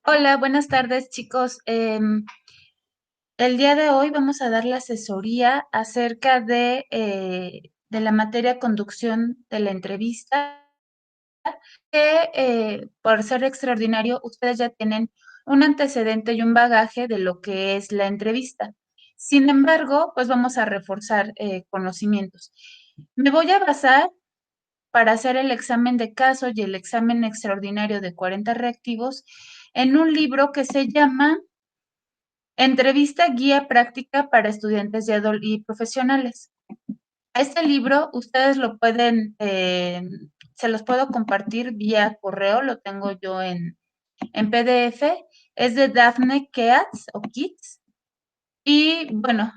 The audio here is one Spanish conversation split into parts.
Hola, buenas tardes, chicos. El día de hoy vamos a dar la asesoría acerca de la materia conducción de la entrevista, que por ser extraordinario, ustedes ya tienen un antecedente y un bagaje de lo que es la entrevista. Sin embargo, pues vamos a reforzar conocimientos. Me voy a basar para hacer el examen de caso y el examen extraordinario de 40 reactivos en un libro que se llama Entrevista Guía Práctica para Estudiantes y Profesionales. Este libro ustedes lo pueden, se los puedo compartir vía correo, lo tengo yo en PDF, es de Daphne Keats o Keats, y bueno,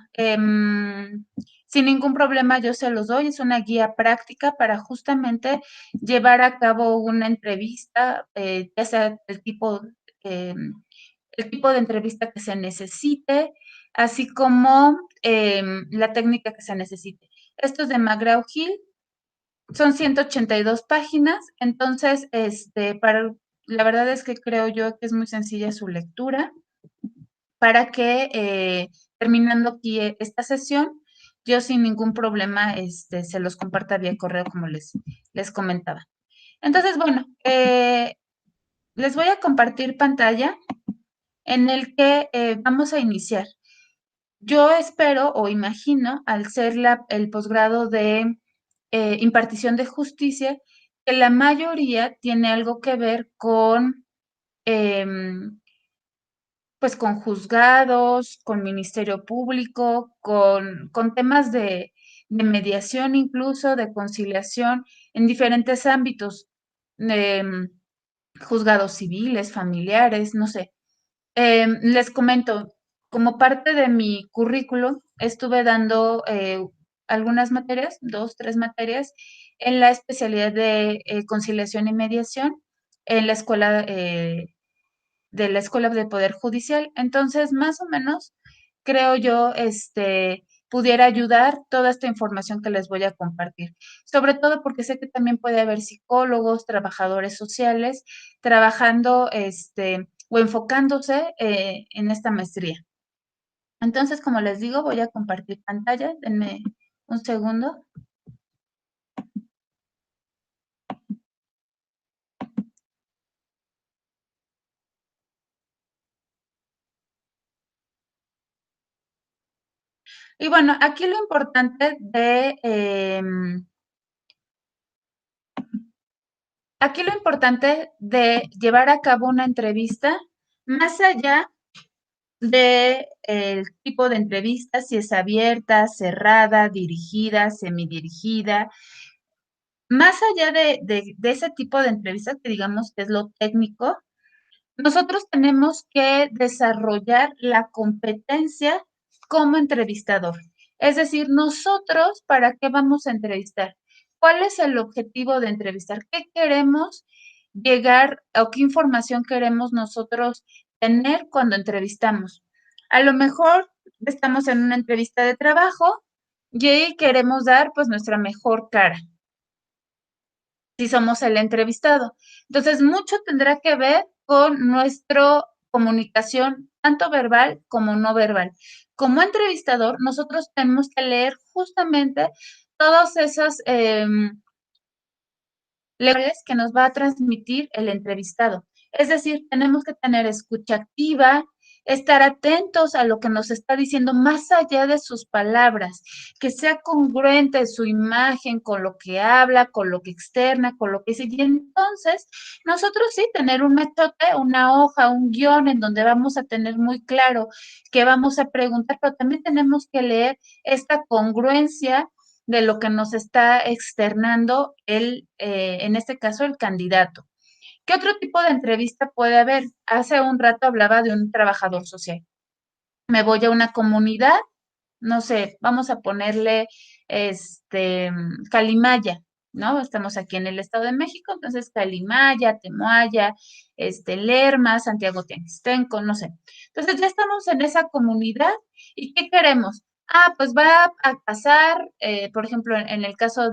sin ningún problema yo se los doy, es una guía práctica para justamente llevar a cabo una entrevista, ya sea el tipo de entrevista que se necesite, así como la técnica que se necesite. Esto es de McGraw-Hill, son 182 páginas, entonces, la verdad es que creo yo que es muy sencilla su lectura para que terminando aquí esta sesión, yo sin ningún problema se los comparta vía correo como les comentaba. Entonces, bueno, les voy a compartir pantalla en el que vamos a iniciar. Yo espero o imagino, al ser el posgrado de impartición de justicia, que la mayoría tiene algo que ver con, em, pues, con juzgados, con ministerio público, con temas de mediación, incluso de conciliación en diferentes ámbitos, em, juzgados civiles, familiares, no sé. Les comento, como parte de mi currículum, estuve dando algunas materias, dos, tres materias, en la especialidad de conciliación y mediación en la escuela de la Escuela de Poder Judicial. Entonces, más o menos, creo yo, pudiera ayudar toda esta información que les voy a compartir. Sobre todo porque sé que también puede haber psicólogos, trabajadores sociales, trabajando, o enfocándose en esta maestría. Entonces, como les digo, voy a compartir pantalla. Denme un segundo. Y bueno, aquí lo importante aquí lo importante de llevar a cabo una entrevista, más allá de el tipo de entrevista, si es abierta, cerrada, dirigida, semidirigida, más allá de ese tipo de entrevistas que digamos que es lo técnico, nosotros tenemos que desarrollar la competencia como entrevistador. Es decir, nosotros, ¿para qué vamos a entrevistar? ¿Cuál es el objetivo de entrevistar? ¿Qué queremos llegar o qué información queremos nosotros tener cuando entrevistamos? A lo mejor estamos en una entrevista de trabajo y queremos dar pues nuestra mejor cara si somos el entrevistado. Entonces, mucho tendrá que ver con nuestra comunicación, tanto verbal como no verbal. Como entrevistador, nosotros tenemos que leer justamente todos esos lectores que nos va a transmitir el entrevistado. Es decir, tenemos que tener escucha activa, estar atentos a lo que nos está diciendo más allá de sus palabras, que sea congruente su imagen con lo que habla, con lo que externa, con lo que dice. Y entonces, nosotros sí, tener un método, una hoja, un guión en donde vamos a tener muy claro qué vamos a preguntar, pero también tenemos que leer esta congruencia de lo que nos está externando en este caso, el candidato. ¿Qué otro tipo de entrevista puede haber? Hace un rato hablaba de un trabajador social. Me voy a una comunidad, no sé, vamos a ponerle Calimaya, ¿no? Estamos aquí en el Estado de México, entonces Calimaya, Temoaya, Lerma, Santiago Tianguistenco, no sé. Entonces ya estamos en esa comunidad y ¿qué queremos? Ah, pues va a pasar, por ejemplo, en el caso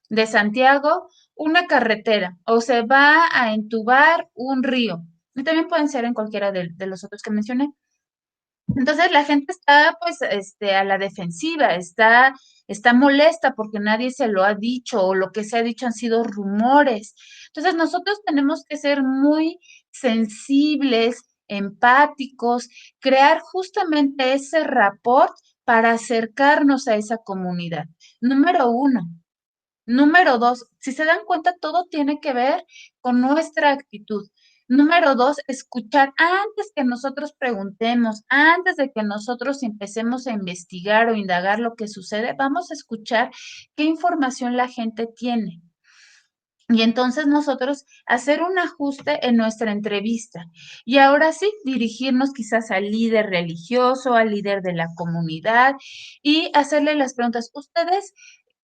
de Santiago una carretera o se va a entubar un río. Y también pueden ser en cualquiera de los otros que mencioné. Entonces la gente está pues a la defensiva, está molesta porque nadie se lo ha dicho o lo que se ha dicho han sido rumores. Entonces nosotros tenemos que ser muy sensibles, empáticos, crear justamente ese rapport para acercarnos a esa comunidad. Número uno. Número dos, si se dan cuenta, todo tiene que ver con nuestra actitud. Número dos, escuchar antes que nosotros preguntemos, antes de que nosotros empecemos a investigar o indagar lo que sucede, vamos a escuchar qué información la gente tiene. Y entonces nosotros hacer un ajuste en nuestra entrevista. Y ahora sí, dirigirnos quizás al líder religioso, al líder de la comunidad y hacerle las preguntas. ¿Ustedes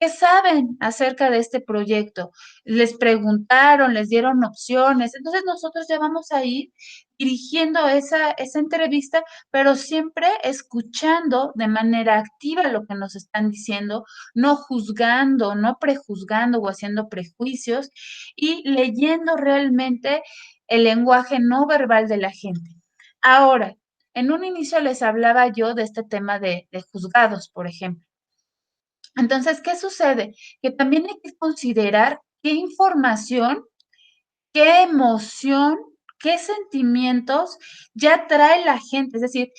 qué saben acerca de este proyecto? Les preguntaron, les dieron opciones. Entonces nosotros ya vamos a ir dirigiendo esa entrevista, pero siempre escuchando de manera activa lo que nos están diciendo, no juzgando, no prejuzgando o haciendo prejuicios y leyendo realmente el lenguaje no verbal de la gente. Ahora, en un inicio les hablaba yo de este tema de juzgados, por ejemplo. Entonces, ¿qué sucede? Que también hay que considerar qué información, qué emoción, qué sentimientos ya trae la gente. Es decir,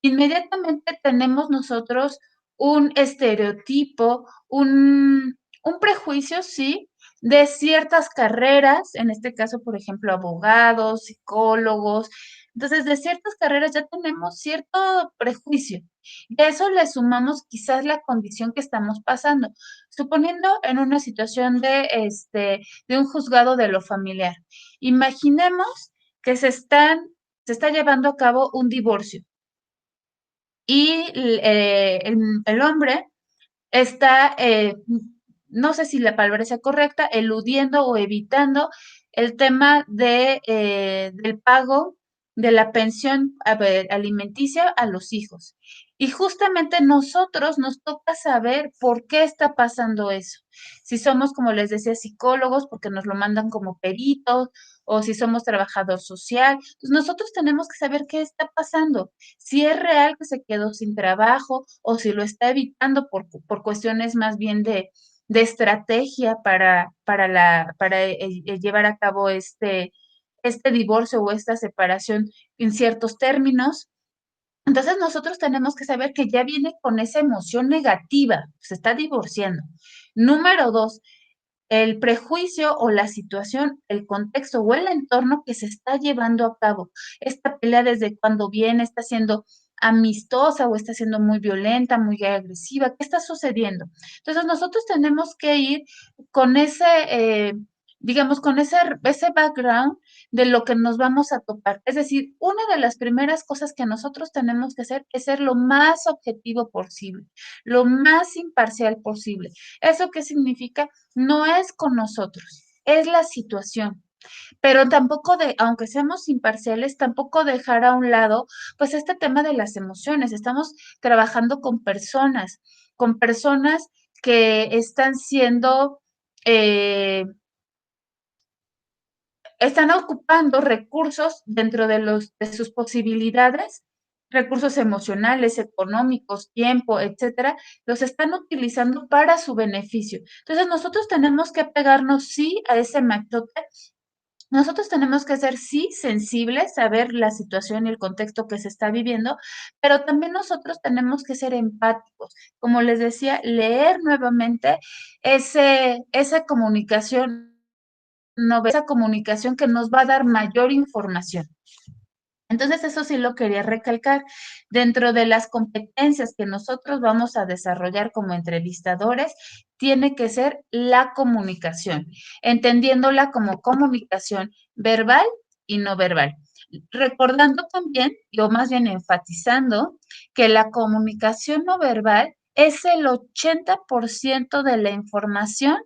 inmediatamente tenemos nosotros un estereotipo, un prejuicio, sí, de ciertas carreras, en este caso, por ejemplo, abogados, psicólogos. Entonces, de ciertas carreras ya tenemos cierto prejuicio. Y a eso le sumamos quizás la condición que estamos pasando. Suponiendo en una situación de un juzgado de lo familiar. Imaginemos que se está llevando a cabo un divorcio y el hombre está, no sé si la palabra sea correcta, eludiendo o evitando el tema del pago de la pensión alimenticia a los hijos. Y justamente nosotros nos toca saber por qué está pasando eso. Si somos, como les decía, psicólogos, porque nos lo mandan como peritos, o si somos trabajador social, pues nosotros tenemos que saber qué está pasando, si es real que se quedó sin trabajo o si lo está evitando por cuestiones más bien de estrategia para llevar a cabo este divorcio o esta separación en ciertos términos. Entonces nosotros tenemos que saber que ya viene con esa emoción negativa, se está divorciando. Número dos, el prejuicio o la situación, el contexto o el entorno que se está llevando a cabo. Esta pelea desde cuando viene está siendo amistosa o está siendo muy violenta, muy agresiva. ¿Qué está sucediendo? Entonces nosotros tenemos que ir con digamos, con ese background de lo que nos vamos a topar. Es decir, una de las primeras cosas que nosotros tenemos que hacer es ser lo más objetivo posible, lo más imparcial posible. ¿Eso qué significa? No es con nosotros, es la situación. Pero tampoco aunque seamos imparciales, tampoco dejar a un lado, pues este tema de las emociones. Estamos trabajando con personas que eh, están ocupando recursos dentro de sus posibilidades, recursos emocionales, económicos, tiempo, etcétera, los están utilizando para su beneficio. Entonces, nosotros tenemos que pegarnos sí a ese machete. Nosotros tenemos que ser, sí, sensibles, saber la situación y el contexto que se está viviendo, pero también nosotros tenemos que ser empáticos. Como les decía, leer nuevamente esa comunicación, no esa comunicación que nos va a dar mayor información. Entonces, eso sí lo quería recalcar. Dentro de las competencias que nosotros vamos a desarrollar como entrevistadores, tiene que ser la comunicación, entendiéndola como comunicación verbal y no verbal. Recordando también, o más bien enfatizando, que la comunicación no verbal es el 80% de la información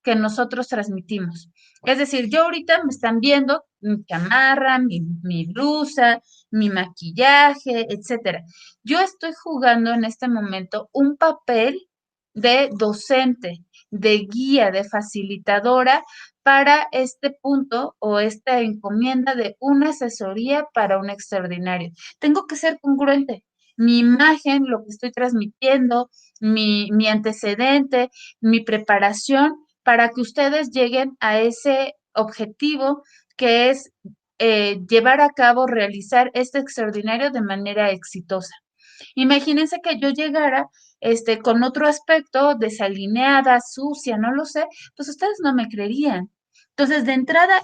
que nosotros transmitimos. Es decir, yo ahorita me están viendo mi chamarra, mi blusa, mi maquillaje, etcétera. Yo estoy jugando en este momento un papel de docente, de guía, de facilitadora para este punto o esta encomienda de una asesoría para un extraordinario. Tengo que ser congruente. Mi imagen, lo que estoy transmitiendo, mi antecedente, mi preparación, para que ustedes lleguen a ese objetivo que es llevar a cabo, realizar este extraordinario de manera exitosa. Imagínense que yo llegara con otro aspecto, desalineada, sucia, no lo sé, pues ustedes no me creerían. Entonces, de entrada,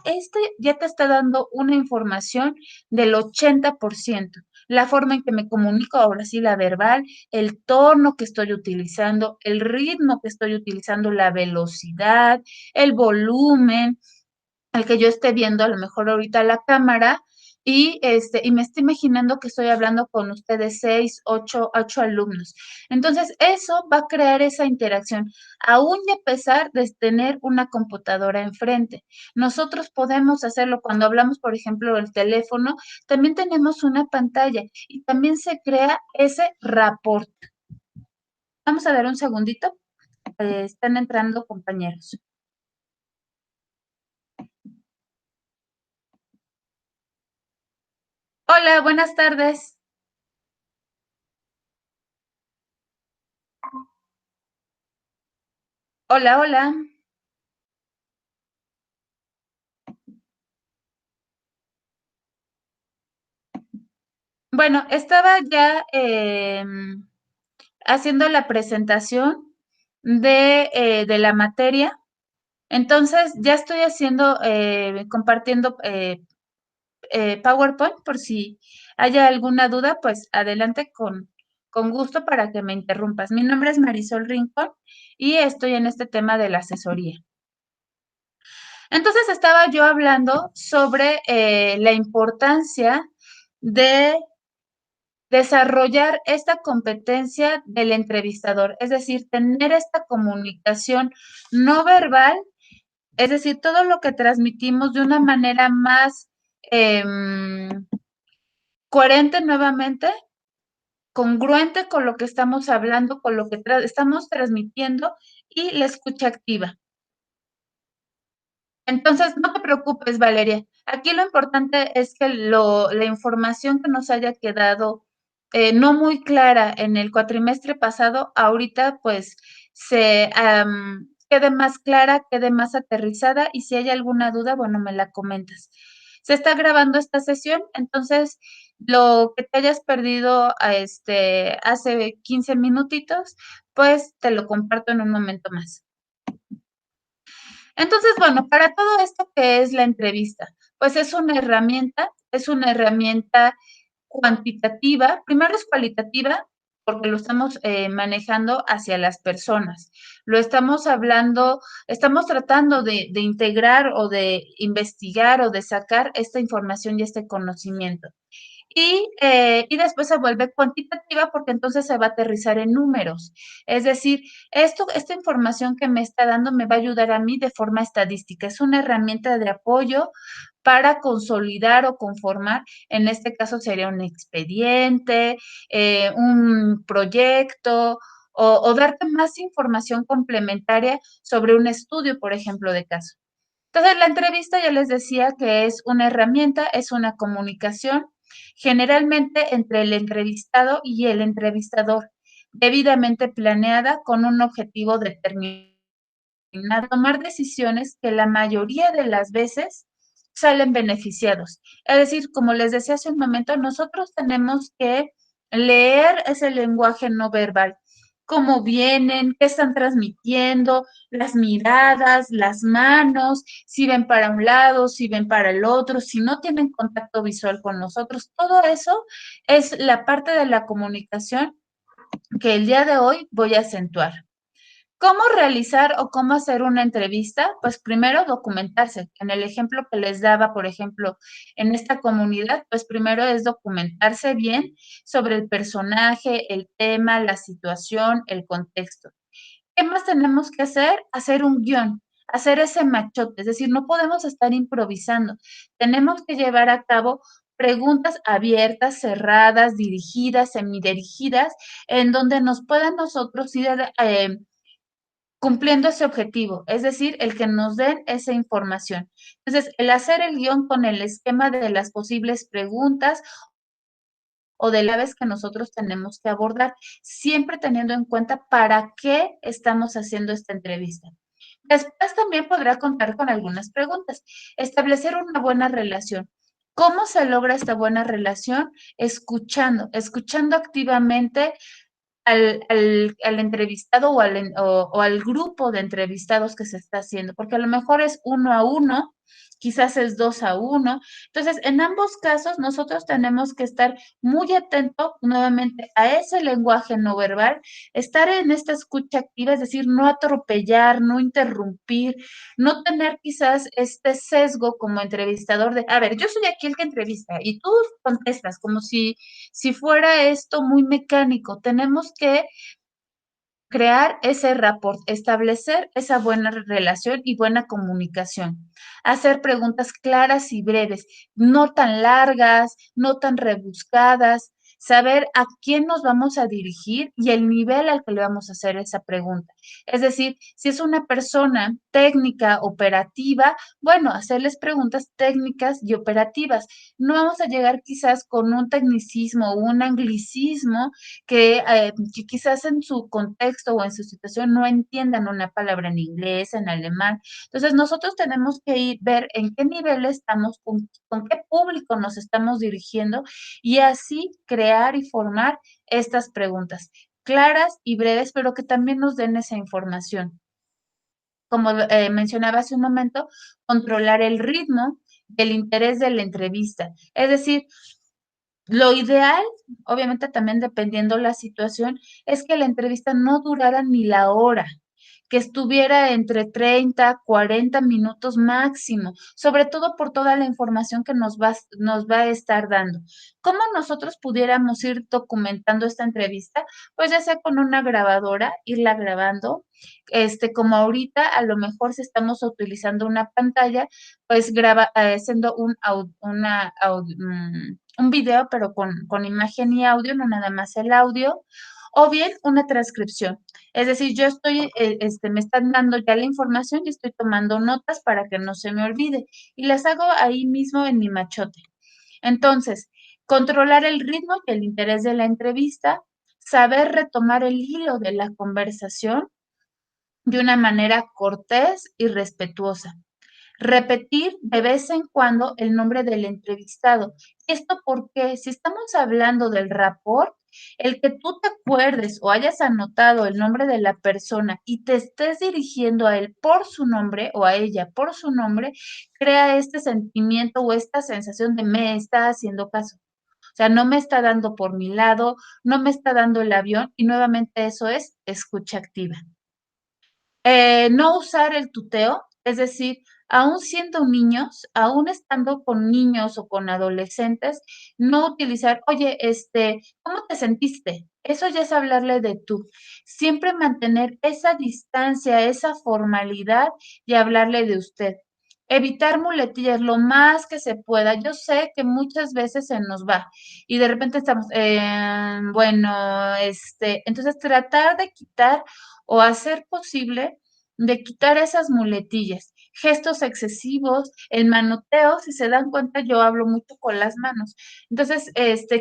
ya te está dando una información del 80%. La forma en que me comunico, ahora sí, la verbal, el tono que estoy utilizando, el ritmo que estoy utilizando, la velocidad, el volumen, al que yo esté viendo a lo mejor ahorita la cámara y me estoy imaginando que estoy hablando con ustedes 6, 8 alumnos. Entonces, eso va a crear esa interacción, aún y a pesar de tener una computadora enfrente. Nosotros podemos hacerlo cuando hablamos, por ejemplo, del teléfono, también tenemos una pantalla y también se crea ese rapport. Vamos a ver un segundito. Están entrando compañeros. Hola, buenas tardes. Hola, hola. Bueno, estaba ya haciendo la presentación de la materia. Entonces, ya estoy haciendo, compartiendo PowerPoint por si haya alguna duda, pues adelante con gusto para que me interrumpas. Mi nombre es Marisol Rincón y estoy en este tema de la asesoría. Entonces, estaba yo hablando sobre la importancia de desarrollar esta competencia del entrevistador, es decir, tener esta comunicación no verbal, es decir, todo lo que transmitimos de una manera más coherente nuevamente, congruente con lo que estamos hablando, con lo que estamos transmitiendo y la escucha activa. Entonces, no te preocupes, Valeria. Aquí lo importante es que la información que nos haya quedado no muy clara en el cuatrimestre pasado, ahorita pues quede más clara, quede más aterrizada y si hay alguna duda, bueno, me la comentas. Se está grabando esta sesión, entonces lo que te hayas perdido hace 15 minutitos, pues te lo comparto en un momento más. Entonces, bueno, para todo esto que es la entrevista, pues es una herramienta cuantitativa, primero es cualitativa, porque lo estamos manejando hacia las personas, lo estamos hablando, estamos tratando de integrar o de investigar o de sacar esta información y este conocimiento. Y después se vuelve cuantitativa porque entonces se va a aterrizar en números. Es decir, esta información que me está dando me va a ayudar a mí de forma estadística. Es una herramienta de apoyo para consolidar o conformar, en este caso sería un expediente, un proyecto o darte más información complementaria sobre un estudio, por ejemplo, de caso. Entonces, la entrevista ya les decía que es una herramienta, es una comunicación, generalmente entre el entrevistado y el entrevistador, debidamente planeada con un objetivo determinado, tomar decisiones que la mayoría de las veces salen beneficiados. Es decir, como les decía hace un momento, nosotros tenemos que leer ese lenguaje no verbal, cómo vienen, qué están transmitiendo, las miradas, las manos, si ven para un lado, si ven para el otro, si no tienen contacto visual con nosotros. Todo eso es la parte de la comunicación que el día de hoy voy a acentuar. ¿Cómo realizar o cómo hacer una entrevista? Pues primero documentarse. En el ejemplo que les daba, por ejemplo, en esta comunidad, pues primero es documentarse bien sobre el personaje, el tema, la situación, el contexto. ¿Qué más tenemos que hacer? Hacer un guión, hacer ese machote, es decir, no podemos estar improvisando. Tenemos que llevar a cabo preguntas abiertas, cerradas, dirigidas, semidirigidas, en donde nos puedan nosotros ir cumpliendo ese objetivo, es decir, el que nos den esa información. Entonces, el hacer el guión con el esquema de las posibles preguntas o de la vez que nosotros tenemos que abordar, siempre teniendo en cuenta para qué estamos haciendo esta entrevista. Después también podrá contar con algunas preguntas. Establecer una buena relación. ¿Cómo se logra esta buena relación? Escuchando activamente al entrevistado o al grupo de entrevistados que se está haciendo, porque a lo mejor es 1 a 1, quizás es 2 a 1. Entonces, en ambos casos, nosotros tenemos que estar muy atentos nuevamente a ese lenguaje no verbal, estar en esta escucha activa, es decir, no atropellar, no interrumpir, no tener quizás este sesgo como entrevistador de, a ver, yo soy aquí el que entrevista y tú contestas como si fuera esto muy mecánico. Tenemos que crear ese rapport, establecer esa buena relación y buena comunicación. Hacer preguntas claras y breves, no tan largas, no tan rebuscadas, saber a quién nos vamos a dirigir y el nivel al que le vamos a hacer esa pregunta. Es decir, si es una persona técnica, operativa, bueno, hacerles preguntas técnicas y operativas. No vamos a llegar quizás con un tecnicismo o un anglicismo que quizás en su contexto o en su situación no entiendan una palabra en inglés, en alemán. Entonces, nosotros tenemos que ver en qué nivel estamos, con qué público nos estamos dirigiendo y así crear y formar estas preguntas claras y breves, pero que también nos den esa información. Como mencionaba hace un momento, controlar el ritmo, el interés de la entrevista. Es decir, lo ideal, obviamente también dependiendo la situación, es que la entrevista no durara ni la hora, que estuviera entre 30, 40 minutos máximo, sobre todo por toda la información que nos va a estar dando. ¿Cómo nosotros pudiéramos ir documentando esta entrevista? Pues ya sea con una grabadora, irla grabando, como ahorita a lo mejor si estamos utilizando una pantalla, pues haciendo un video, pero con imagen y audio, no nada más el audio, o bien una transcripción. Es decir, yo estoy, me están dando ya la información y estoy tomando notas para que no se me olvide y las hago ahí mismo en mi machote. Entonces, controlar el ritmo y el interés de la entrevista, saber retomar el hilo de la conversación de una manera cortés y respetuosa. Repetir de vez en cuando el nombre del entrevistado. Esto porque si estamos hablando del rapport, el que tú te acuerdes o hayas anotado el nombre de la persona y te estés dirigiendo a él por su nombre o a ella por su nombre, crea este sentimiento o esta sensación de me está haciendo caso. O sea, no me está dando por mi lado, no me está dando el avión y nuevamente eso es escucha activa. No usar el tuteo, es decir, aún siendo niños, aún estando con niños o con adolescentes, no utilizar, oye, ¿cómo te sentiste? Eso ya es hablarle de tú. Siempre mantener esa distancia, esa formalidad y hablarle de usted. Evitar muletillas lo más que se pueda. Yo sé que muchas veces se nos va y de repente estamos, bueno, entonces tratar de quitar o hacer posible de quitar esas muletillas, gestos excesivos, el manoteo, si se dan cuenta, yo hablo mucho con las manos. Entonces,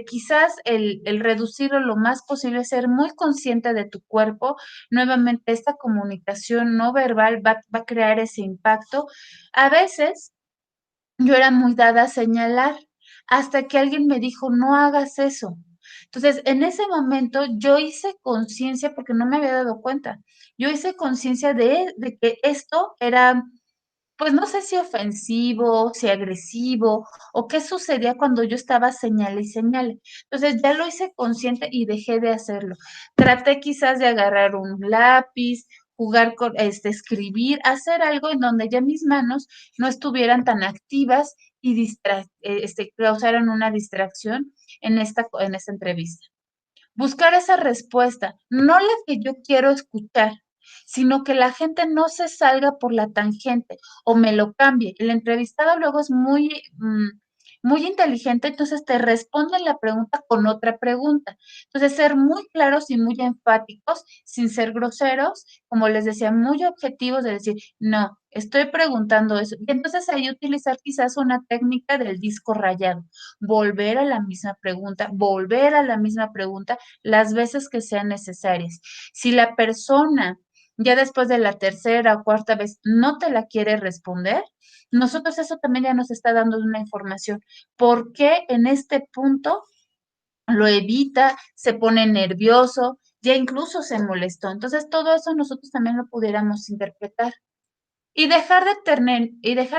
quizás el reducirlo lo más posible, ser muy consciente de tu cuerpo. Nuevamente, esta comunicación no verbal va a crear ese impacto. A veces yo era muy dada a señalar hasta que alguien me dijo, no hagas eso. Entonces, en ese momento yo hice conciencia porque no me había dado cuenta. Yo hice conciencia de que esto era, pues no sé si ofensivo, si agresivo o qué sucedía cuando yo estaba señale y señale. Entonces ya lo hice consciente y dejé de hacerlo. Traté quizás de agarrar un lápiz, jugar con, escribir, hacer algo en donde ya mis manos no estuvieran tan activas y causaran una distracción en esta entrevista. Buscar esa respuesta, no la que yo quiero escuchar, sino que la gente no se salga por la tangente o me lo cambie. El entrevistado luego es muy inteligente, entonces te responden la pregunta con otra pregunta. Entonces, ser muy claros y muy enfáticos, sin ser groseros, como les decía, muy objetivos de decir, no, estoy preguntando eso. Y entonces ahí utilizar quizás una técnica del disco rayado, volver a la misma pregunta, volver a la misma pregunta las veces que sean necesarias. Si la persona ya después de la tercera o cuarta vez no te la quiere responder, nosotros eso también ya nos está dando una información. ¿Por qué en este punto lo evita, se pone nervioso, ya incluso se molestó? Entonces, todo eso nosotros también lo pudiéramos interpretar. Y dejar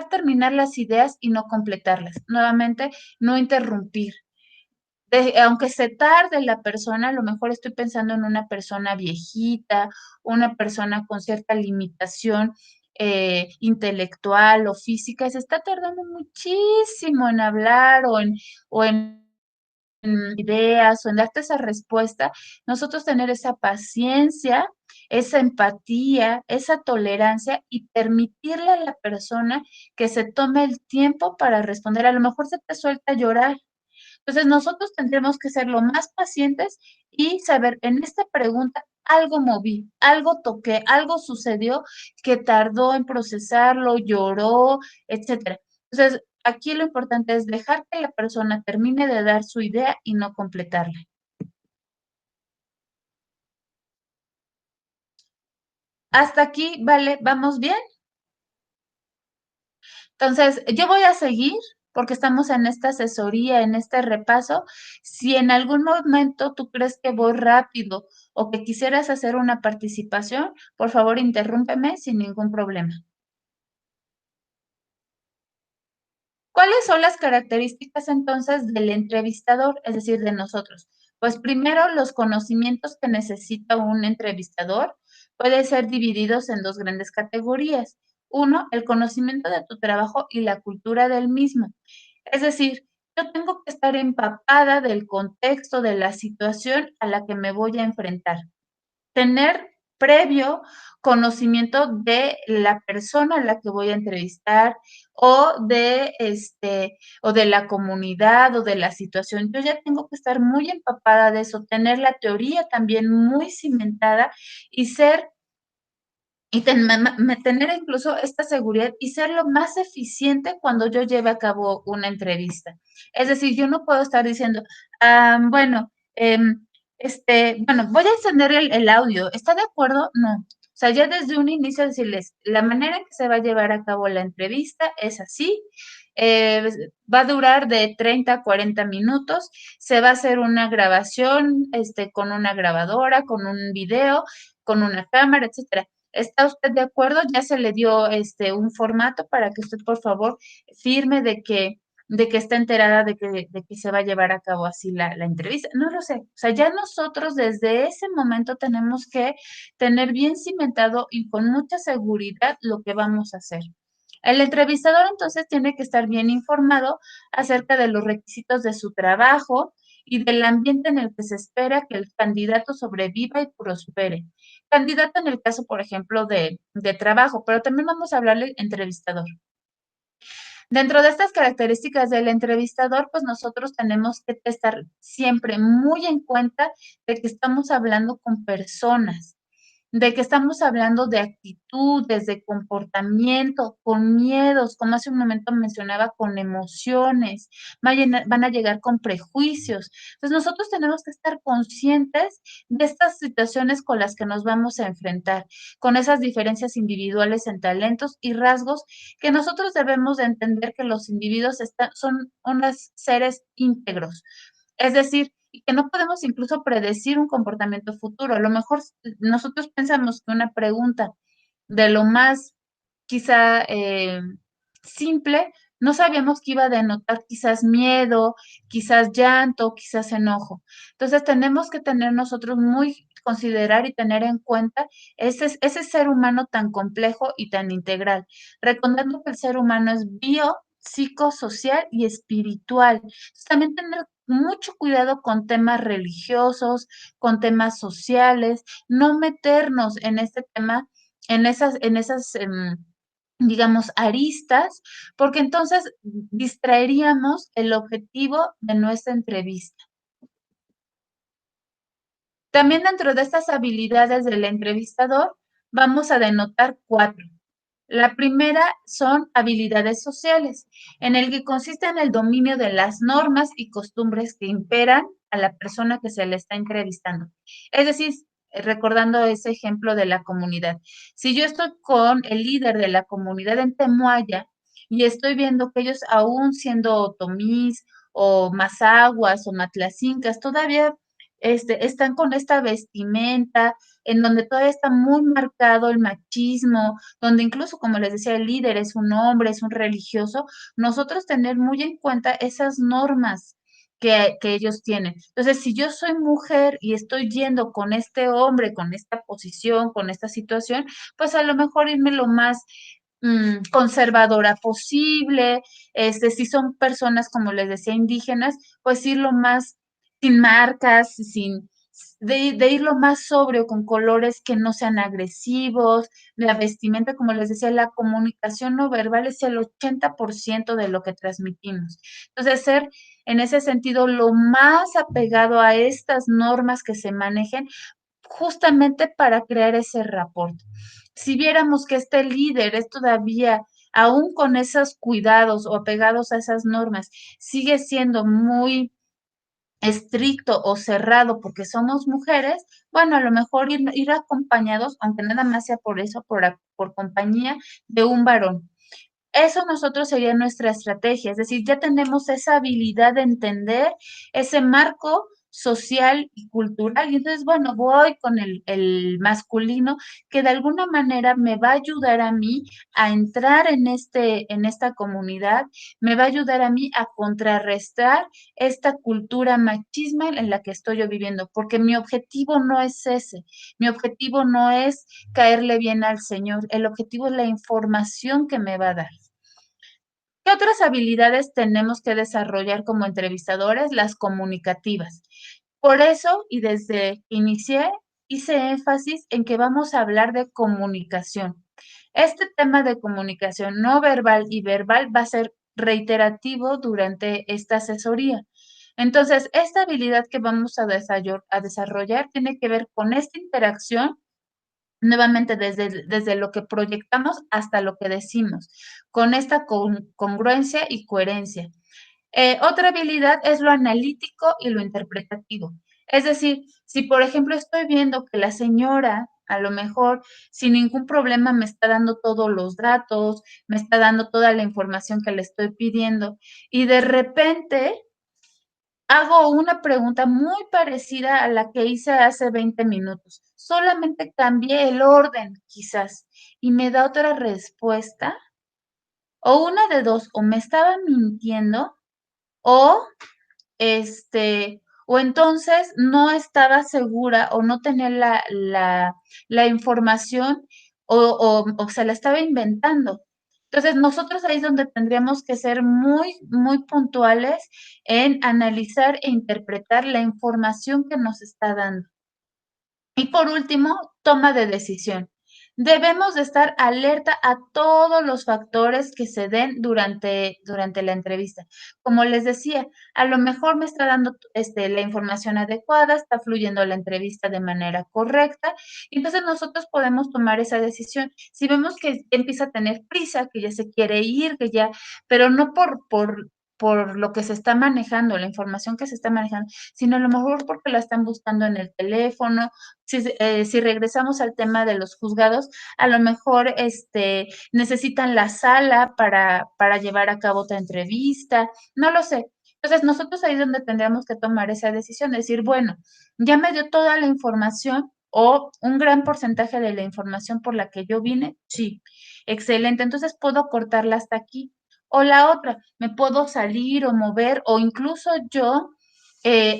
terminar las ideas y no completarlas. Nuevamente, no interrumpir. Aunque se tarde la persona, a lo mejor estoy pensando en una persona viejita, una persona con cierta limitación intelectual o física, se está tardando muchísimo en hablar o en ideas o en darte esa respuesta, nosotros tener esa paciencia, esa empatía, esa tolerancia y permitirle a la persona que se tome el tiempo para responder. A lo mejor se te suelta a llorar. Entonces, nosotros tendremos que ser lo más pacientes y saber, en esta pregunta, algo moví, algo toqué, algo sucedió que tardó en procesarlo, lloró, etcétera. Entonces, aquí lo importante es dejar que la persona termine de dar su idea y no completarla. Hasta aquí, vale, ¿vamos bien? Entonces, yo voy a seguir porque estamos en esta asesoría, en este repaso. Si en algún momento tú crees que voy rápido o que quisieras hacer una participación, por favor, interrúmpeme sin ningún problema. ¿Cuáles son las características entonces del entrevistador, es decir, de nosotros? Pues primero, los conocimientos que necesita un entrevistador pueden ser divididos en dos grandes categorías. Uno, el conocimiento de tu trabajo y la cultura del mismo. Es decir, yo tengo que estar empapada del contexto, de la situación a la que me voy a enfrentar. Tener previo conocimiento de la persona a la que voy a entrevistar o de la comunidad o de la situación. Yo ya tengo que estar muy empapada de eso, tener la teoría también muy cimentada y ser y tener incluso esta seguridad y ser lo más eficiente cuando yo lleve a cabo una entrevista. Es decir, yo no puedo estar diciendo, bueno, bueno, voy a encender el audio, ¿está de acuerdo? No. O sea, ya desde un inicio decirles, la manera en que se va a llevar a cabo la entrevista es así, eh, va a durar de 30 a 40 minutos, se va a hacer una grabación, con una grabadora, con un video, con una cámara, etcétera. ¿Está usted de acuerdo? Ya se le dio un formato para que usted, por favor, firme de que está enterada de que se va a llevar a cabo así la entrevista. No lo sé. O sea, ya nosotros desde ese momento tenemos que tener bien cimentado y con mucha seguridad lo que vamos a hacer. El entrevistador entonces tiene que estar bien informado acerca de los requisitos de su trabajo y del ambiente en el que se espera que el candidato sobreviva y prospere. Candidato en el caso, por ejemplo, de trabajo, pero también vamos a hablarle entrevistador. Dentro de estas características del entrevistador, pues nosotros tenemos que estar siempre muy en cuenta de que estamos hablando con personas, de que estamos hablando de actitudes, de comportamiento, con miedos, como hace un momento mencionaba, con emociones, van a llegar con prejuicios. Entonces nosotros tenemos que estar conscientes de estas situaciones con las que nos vamos a enfrentar, con esas diferencias individuales en talentos y rasgos que nosotros debemos de entender que los individuos son unos seres íntegros. Es decir, y que no podemos incluso predecir un comportamiento futuro. A lo mejor nosotros pensamos que una pregunta de lo más quizá simple, no sabíamos que iba a denotar quizás miedo, quizás llanto, quizás enojo. Entonces tenemos que tener nosotros muy considerar y tener en cuenta ese ser humano tan complejo y tan integral, recordando que el ser humano es psicosocial y espiritual. Entonces, también tener mucho cuidado con temas religiosos, con temas sociales, no meternos en este tema, en esas digamos, aristas, porque entonces distraeríamos el objetivo de nuestra entrevista. También dentro de estas habilidades del entrevistador vamos a denotar 4. La primera son habilidades sociales, en el que consiste en el dominio de las normas y costumbres que imperan a la persona que se le está entrevistando. Es decir, recordando ese ejemplo de la comunidad. Si yo estoy con el líder de la comunidad en Temuaya y estoy viendo que ellos aún siendo otomís o mazaguas o matlacincas, todavía están con esta vestimenta en donde todavía está muy marcado el machismo, donde incluso, como les decía, el líder es un hombre, es un religioso, nosotros tener muy en cuenta esas normas que ellos tienen. Entonces, si yo soy mujer y estoy yendo con este hombre, con esta posición, con esta situación, pues a lo mejor irme lo más conservadora posible, si son personas, como les decía, indígenas, pues ir lo más sin marcas, de ir lo más sobrio, con colores que no sean agresivos, la vestimenta, como les decía, la comunicación no verbal es el 80% de lo que transmitimos. Entonces, ser en ese sentido lo más apegado a estas normas que se manejen, justamente para crear ese rapport. Si viéramos que este líder es todavía, aún con esos cuidados o apegados a esas normas, sigue siendo muy estricto o cerrado porque somos mujeres, bueno, a lo mejor ir acompañados, aunque nada más sea por eso, por compañía de un varón. Eso nosotros sería nuestra estrategia, es decir, ya tenemos esa habilidad de entender ese marco social y cultural. Y entonces, bueno, voy con el masculino que de alguna manera me va a ayudar a mí a entrar en esta comunidad, me va a ayudar a mí a contrarrestar esta cultura machisma en la que estoy yo viviendo, porque mi objetivo no es ese, mi objetivo no es caerle bien al Señor, el objetivo es la información que me va a dar. ¿Qué otras habilidades tenemos que desarrollar como entrevistadores? Las comunicativas. Por eso, y desde que inicié, hice énfasis en que vamos a hablar de comunicación. Este tema de comunicación no verbal y verbal va a ser reiterativo durante esta asesoría. Entonces, esta habilidad que vamos a desarrollar tiene que ver con esta interacción nuevamente desde lo que proyectamos hasta lo que decimos, con esta congruencia y coherencia. Otra habilidad es lo analítico y lo interpretativo. Es decir, si por ejemplo estoy viendo que la señora a lo mejor sin ningún problema me está dando todos los datos, me está dando toda la información que le estoy pidiendo y de repente hago una pregunta muy parecida a la que hice hace 20 minutos. Solamente cambié el orden, quizás, y me da otra respuesta. O una de dos, o me estaba mintiendo, o o entonces no estaba segura o no tenía la información o se la estaba inventando. Entonces, nosotros ahí es donde tendríamos que ser muy, muy puntuales en analizar e interpretar la información que nos está dando. Y por último, toma de decisión. Debemos de estar alerta a todos los factores que se den durante la entrevista. Como les decía, a lo mejor me está dando la información adecuada, está fluyendo la entrevista de manera correcta, y entonces nosotros podemos tomar esa decisión. Si vemos que empieza a tener prisa, que ya se quiere ir, que ya, pero no por lo que se está manejando, la información que se está manejando, sino a lo mejor porque la están buscando en el teléfono. Si regresamos al tema de los juzgados, a lo mejor necesitan la sala para llevar a cabo otra entrevista, no lo sé. Entonces, nosotros ahí es donde tendríamos que tomar esa decisión, decir, bueno, ya me dio toda la información o un gran porcentaje de la información por la que yo vine, sí, excelente, entonces puedo cortarla hasta aquí. O la otra, me puedo salir o mover o incluso yo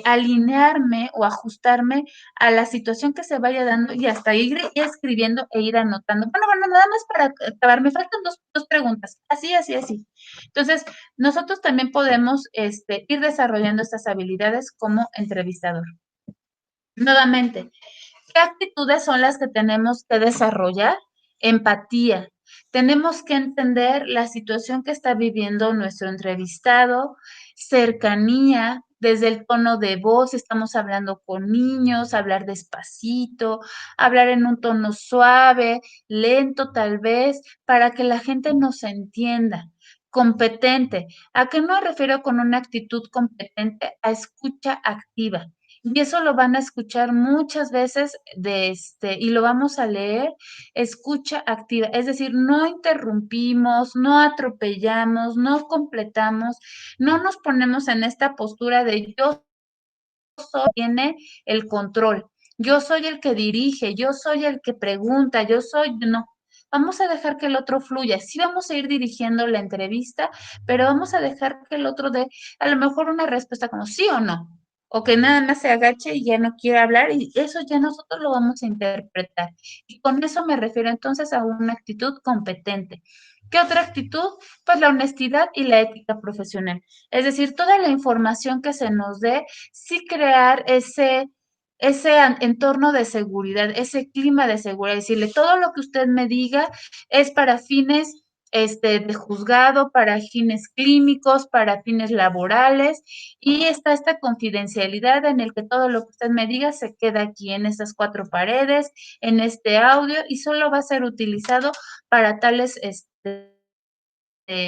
alinearme o ajustarme a la situación que se vaya dando y hasta ir escribiendo e ir anotando. Bueno, nada más para acabar, me faltan dos preguntas, así, así, así. Entonces, nosotros también podemos ir desarrollando estas habilidades como entrevistador. Nuevamente, ¿qué actitudes son las que tenemos que desarrollar? Empatía. Tenemos que entender la situación que está viviendo nuestro entrevistado, cercanía, desde el tono de voz, estamos hablando con niños, hablar despacito, hablar en un tono suave, lento tal vez, para que la gente nos entienda. Competente. ¿A qué me refiero con una actitud competente? A escucha activa. Y eso lo van a escuchar muchas veces y lo vamos a leer, escucha activa, es decir, no interrumpimos, no atropellamos, no completamos, no nos ponemos en esta postura de yo soy tiene el control, yo soy el que dirige, yo soy el que pregunta, yo soy, no. Vamos a dejar que el otro fluya. Sí vamos a ir dirigiendo la entrevista, pero vamos a dejar que el otro dé a lo mejor una respuesta como sí o no, o que nada más se agache y ya no quiera hablar y eso ya nosotros lo vamos a interpretar. Y con eso me refiero entonces a una actitud competente. ¿Qué otra actitud? Pues la honestidad y la ética profesional. Es decir, toda la información que se nos dé, sí crear ese entorno de seguridad, ese clima de seguridad, decirle, todo lo que usted me diga es para fines de juzgado, para fines clínicos, para fines laborales, y está esta confidencialidad en el que todo lo que usted me diga se queda aquí en estas cuatro paredes, en este audio, y solo va a ser utilizado para tales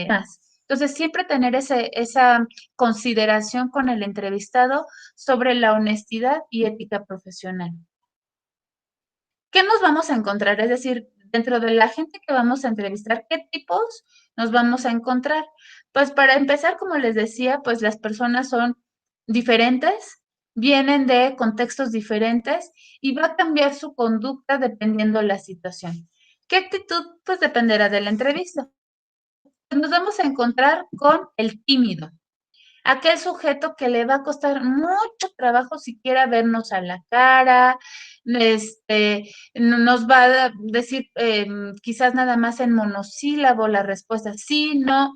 más. Entonces, siempre tener esa consideración con el entrevistado sobre la honestidad y ética profesional. ¿Qué nos vamos a encontrar? Es decir, dentro de la gente que vamos a entrevistar, ¿qué tipos nos vamos a encontrar? Pues para empezar, como les decía, pues las personas son diferentes, vienen de contextos diferentes y va a cambiar su conducta dependiendo la situación. ¿Qué actitud? Pues dependerá de la entrevista. Nos vamos a encontrar con el tímido, aquel sujeto que le va a costar mucho trabajo siquiera vernos a la cara, nos va a decir quizás nada más en monosílabo la respuesta, sí, no,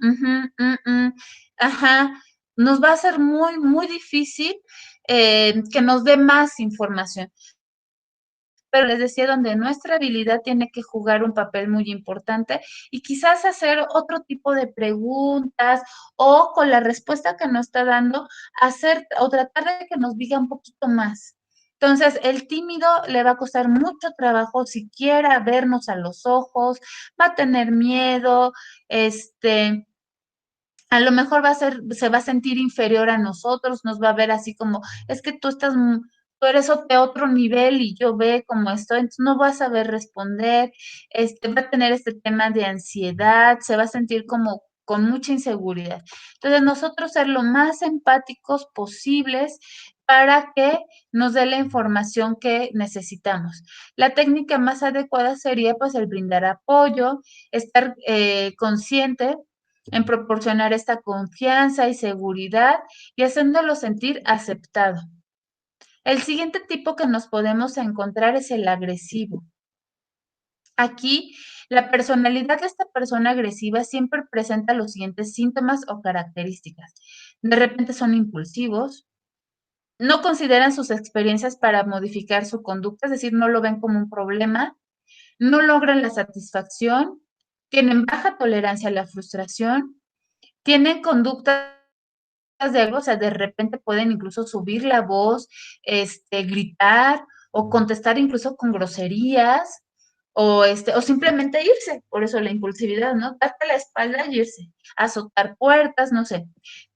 ajá, nos va a ser muy, muy difícil que nos dé más información. Pero les decía, donde nuestra habilidad tiene que jugar un papel muy importante y quizás hacer otro tipo de preguntas o con la respuesta que nos está dando, hacer o tratar de que nos diga un poquito más. Entonces, el tímido le va a costar mucho trabajo siquiera vernos a los ojos, va a tener miedo, a lo mejor se va a sentir inferior a nosotros, nos va a ver así como, es que tú eres de otro nivel y yo ve cómo estoy, entonces no va a saber responder, va a tener este tema de ansiedad, se va a sentir como con mucha inseguridad. Entonces, nosotros ser lo más empáticos posibles para que nos dé la información que necesitamos. La técnica más adecuada sería pues el brindar apoyo, estar consciente en proporcionar esta confianza y seguridad y haciéndolo sentir aceptado. El siguiente tipo que nos podemos encontrar es el agresivo. Aquí, la personalidad de esta persona agresiva siempre presenta los siguientes síntomas o características. De repente son impulsivos, no consideran sus experiencias para modificar su conducta, es decir, no lo ven como un problema, no logran la satisfacción, tienen baja tolerancia a la frustración, tienen conductas de algo, o sea, de repente pueden incluso subir la voz, gritar o contestar incluso con groserías o simplemente irse, por eso la impulsividad, ¿no? Darte la espalda y irse, azotar puertas, no sé.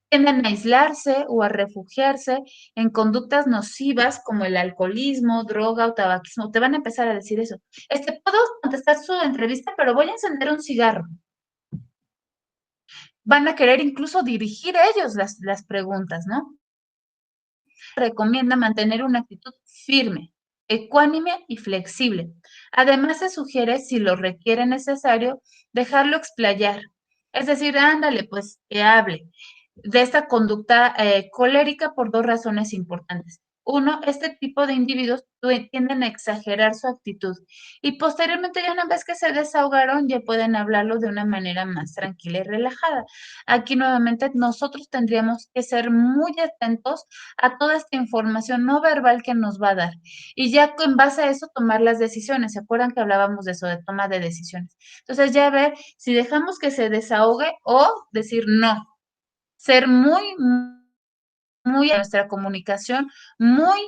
Tienden a aislarse o a refugiarse en conductas nocivas como el alcoholismo, droga o tabaquismo. Te van a empezar a decir eso. Puedo contestar su entrevista, pero voy a encender un cigarro. Van a querer incluso dirigir ellos las preguntas, ¿no? Recomienda mantener una actitud firme, ecuánime y flexible. Además, se sugiere, si lo requiere necesario, dejarlo explayar. Es decir, ándale, pues que hable de esta conducta colérica por dos razones importantes. uno, este tipo de individuos tienden a exagerar su actitud y posteriormente ya una vez que se desahogaron ya pueden hablarlo de una manera más tranquila y relajada. Aquí nuevamente nosotros tendríamos que ser muy atentos a toda esta información no verbal que nos va a dar y ya en base a eso tomar las decisiones. ¿Se acuerdan que hablábamos de eso, de toma de decisiones? Entonces ya ver si dejamos que se desahogue o decir no, ser muy a nuestra comunicación, muy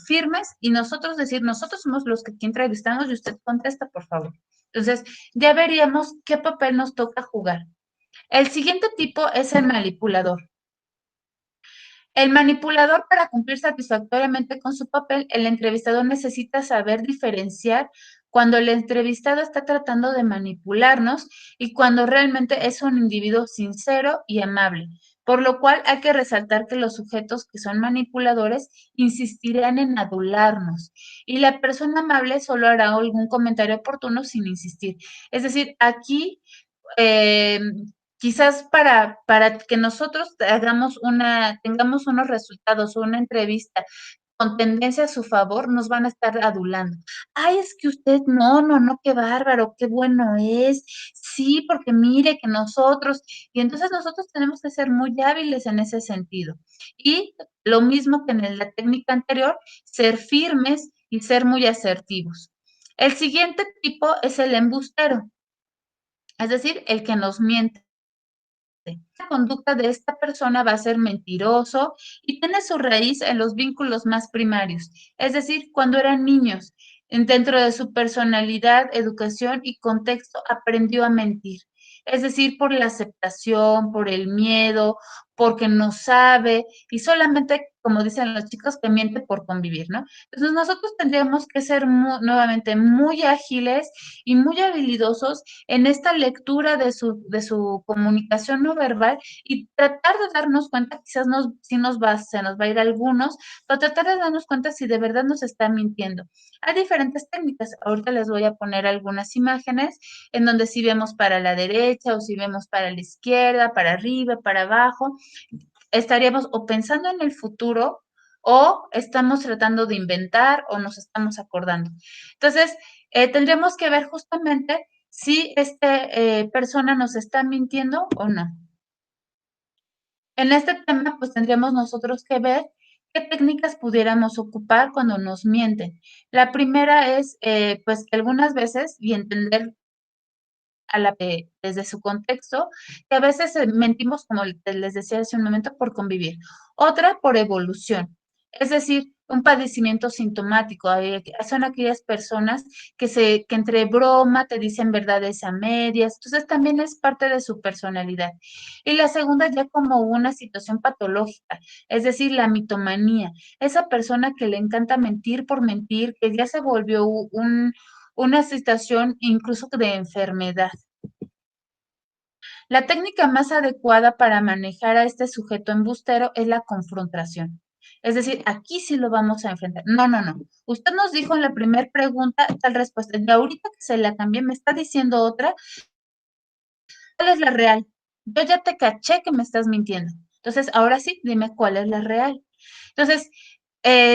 firmes y nosotros decir, nosotros somos los que aquí entrevistamos y usted contesta, por favor. Entonces, ya veríamos qué papel nos toca jugar. El siguiente tipo es el manipulador. El manipulador, para cumplir satisfactoriamente con su papel, el entrevistador necesita saber diferenciar cuando el entrevistado está tratando de manipularnos y cuando realmente es un individuo sincero y amable. Por lo cual hay que resaltar que los sujetos que son manipuladores insistirán en adularnos y la persona amable solo hará algún comentario oportuno sin insistir. Es decir, aquí eh, quizás para que nosotros tengamos unos resultados o una entrevista con tendencia a su favor, nos van a estar adulando. Ay, es que usted, no, qué bárbaro, qué bueno es. Sí, porque mire que nosotros, y entonces nosotros tenemos que ser muy hábiles en ese sentido. Y lo mismo que en la técnica anterior, ser firmes y ser muy asertivos. El siguiente tipo es el embustero, es decir, el que nos miente. La conducta de esta persona va a ser mentiroso y tiene su raíz en los vínculos más primarios, es decir, cuando eran niños. Dentro de su personalidad, educación y contexto aprendió a mentir. Es decir, por la aceptación, por el miedo, porque no sabe y solamente, como dicen los chicos, que miente por convivir, ¿no? Entonces nosotros tendríamos que ser nuevamente muy ágiles y muy habilidosos en esta lectura de su comunicación no verbal y tratar de darnos cuenta, quizás si se nos va a ir algunos, pero tratar de darnos cuenta si de verdad nos está mintiendo. Hay diferentes técnicas, ahorita les voy a poner algunas imágenes en donde si vemos para la derecha o si vemos para la izquierda, para arriba, para abajo, estaríamos o pensando en el futuro o estamos tratando de inventar o nos estamos acordando. Entonces, tendremos que ver justamente si esta persona nos está mintiendo o no. En este tema, pues tendríamos nosotros que ver qué técnicas pudiéramos ocupar cuando nos mienten. La primera es, pues, que algunas veces, y entender desde su contexto, que a veces mentimos, como les decía hace un momento, por convivir. Otra, por evolución. Es decir, un padecimiento sintomático. Son aquellas personas que entre broma te dicen verdades a medias. Entonces, también es parte de su personalidad. Y la segunda, ya como una situación patológica, es decir, la mitomanía. Esa persona que le encanta mentir por mentir, que ya se volvió una situación incluso de enfermedad. La técnica más adecuada para manejar a este sujeto embustero es la confrontación. Es decir, aquí sí lo vamos a enfrentar. No. Usted nos dijo en la primera pregunta tal respuesta. Y ahorita que se la cambié, me está diciendo otra. ¿Cuál es la real? Yo ya te caché que me estás mintiendo. Entonces, ahora sí, dime cuál es la real. Entonces,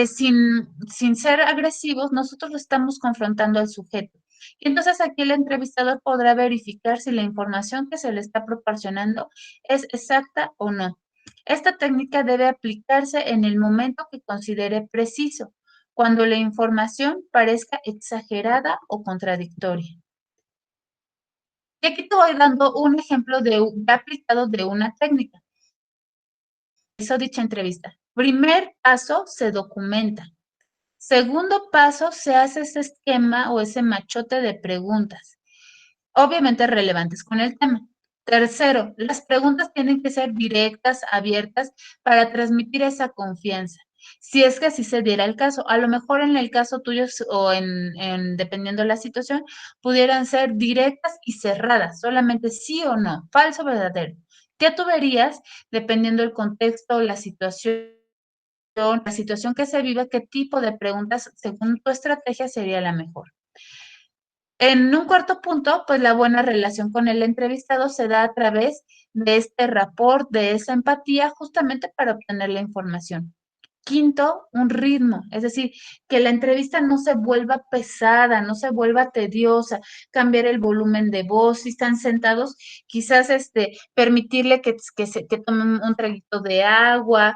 sin ser agresivos, nosotros lo estamos confrontando al sujeto. Y entonces aquí el entrevistador podrá verificar si la información que se le está proporcionando es exacta o no. Esta técnica debe aplicarse en el momento que considere preciso, cuando la información parezca exagerada o contradictoria. Y aquí te voy dando un ejemplo de aplicado de una técnica. Hizo dicha entrevista. Primer paso, se documenta. Segundo paso, se hace ese esquema o ese machote de preguntas, obviamente relevantes con el tema. Tercero, las preguntas tienen que ser directas, abiertas, para transmitir esa confianza. Si es que así se diera el caso, a lo mejor en el caso tuyo o dependiendo de la situación, pudieran ser directas y cerradas, solamente sí o no, falso o verdadero. Ya tú verías, dependiendo del contexto, la situación que se vive, qué tipo de preguntas, según tu estrategia, sería la mejor. En un cuarto punto, pues la buena relación con el entrevistado se da a través de este rapport, de esa empatía, justamente para obtener la información. Quinto, un ritmo, es decir, que la entrevista no se vuelva pesada, no se vuelva tediosa, cambiar el volumen de voz, si están sentados, quizás permitirle que tomen un traguito de agua,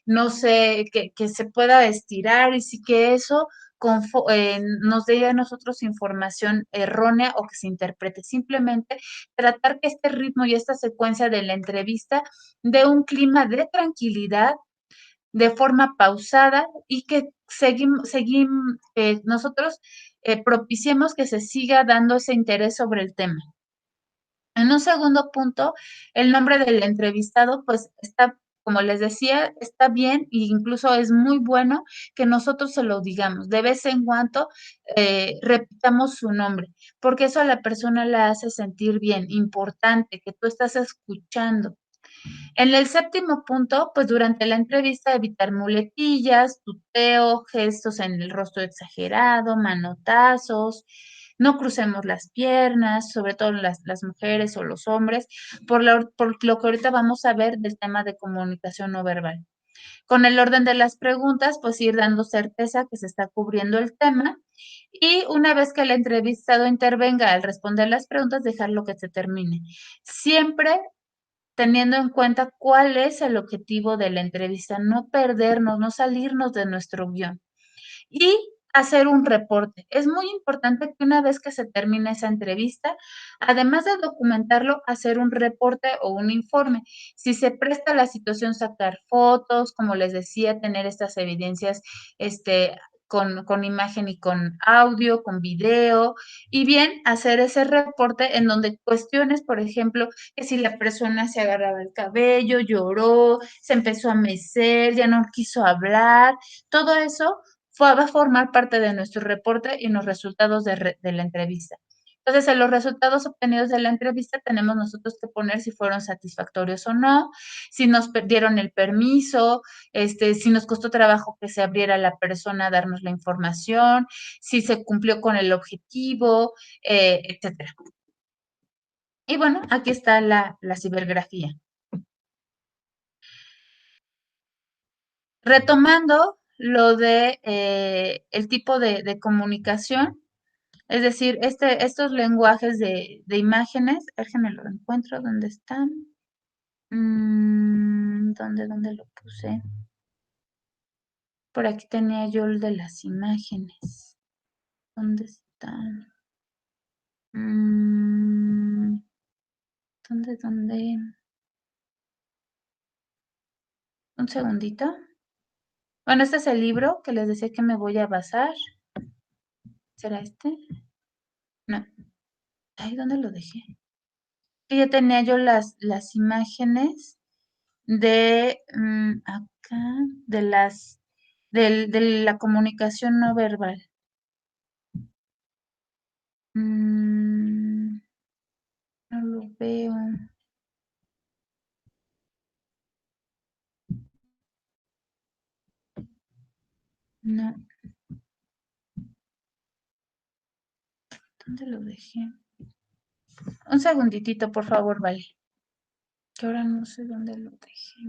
no sé, que se pueda estirar y sí que eso nos dé a nosotros información errónea o que se interprete. Simplemente tratar que este ritmo y esta secuencia de la entrevista dé un clima de tranquilidad de forma pausada y que nosotros propiciemos que se siga dando ese interés sobre el tema. En un segundo punto, el nombre del entrevistado, pues está, como les decía, está bien e incluso es muy bueno que nosotros se lo digamos. De vez en cuando repitamos su nombre, porque eso a la persona la hace sentir bien, importante, que tú estás escuchando. En el séptimo punto, pues durante la entrevista evitar muletillas, tuteo, gestos en el rostro exagerado, manotazos, no crucemos las piernas, sobre todo las mujeres o los hombres, por lo que ahorita vamos a ver del tema de comunicación no verbal. Con el orden de las preguntas, pues ir dando certeza que se está cubriendo el tema y una vez que el entrevistado intervenga al responder las preguntas, dejarlo que se termine. Siempre teniendo en cuenta cuál es el objetivo de la entrevista, no perdernos, no salirnos de nuestro guión y hacer un reporte. Es muy importante que una vez que se termine esa entrevista, además de documentarlo, hacer un reporte o un informe. Si se presta la situación, sacar fotos, como les decía, tener estas evidencias, con imagen y con audio, con video, y bien hacer ese reporte en donde cuestiones, por ejemplo, que si la persona se agarraba el cabello, lloró, se empezó a mecer, ya no quiso hablar, todo eso va a formar parte de nuestro reporte y los resultados de la entrevista. Entonces, en los resultados obtenidos de la entrevista tenemos nosotros que poner si fueron satisfactorios o no, si nos perdieron el permiso, si nos costó trabajo que se abriera la persona a darnos la información, si se cumplió con el objetivo, etcétera. Y bueno, aquí está la cibergrafía. Retomando lo de el tipo de comunicación, es decir, estos lenguajes de imágenes, déjenme lo encuentro, ¿dónde están? ¿Dónde lo puse? Por aquí tenía yo el de las imágenes. ¿Dónde están? ¿Dónde? Un segundito. Bueno, este es el libro que les decía que me voy a basar. ¿Será este? No. Ay, ¿dónde lo dejé? Que ya tenía yo las imágenes de acá, de la comunicación no verbal. No lo veo. No, ¿dónde lo dejé? Un segunditito, por favor, vale. Que ahora no sé dónde lo dejé.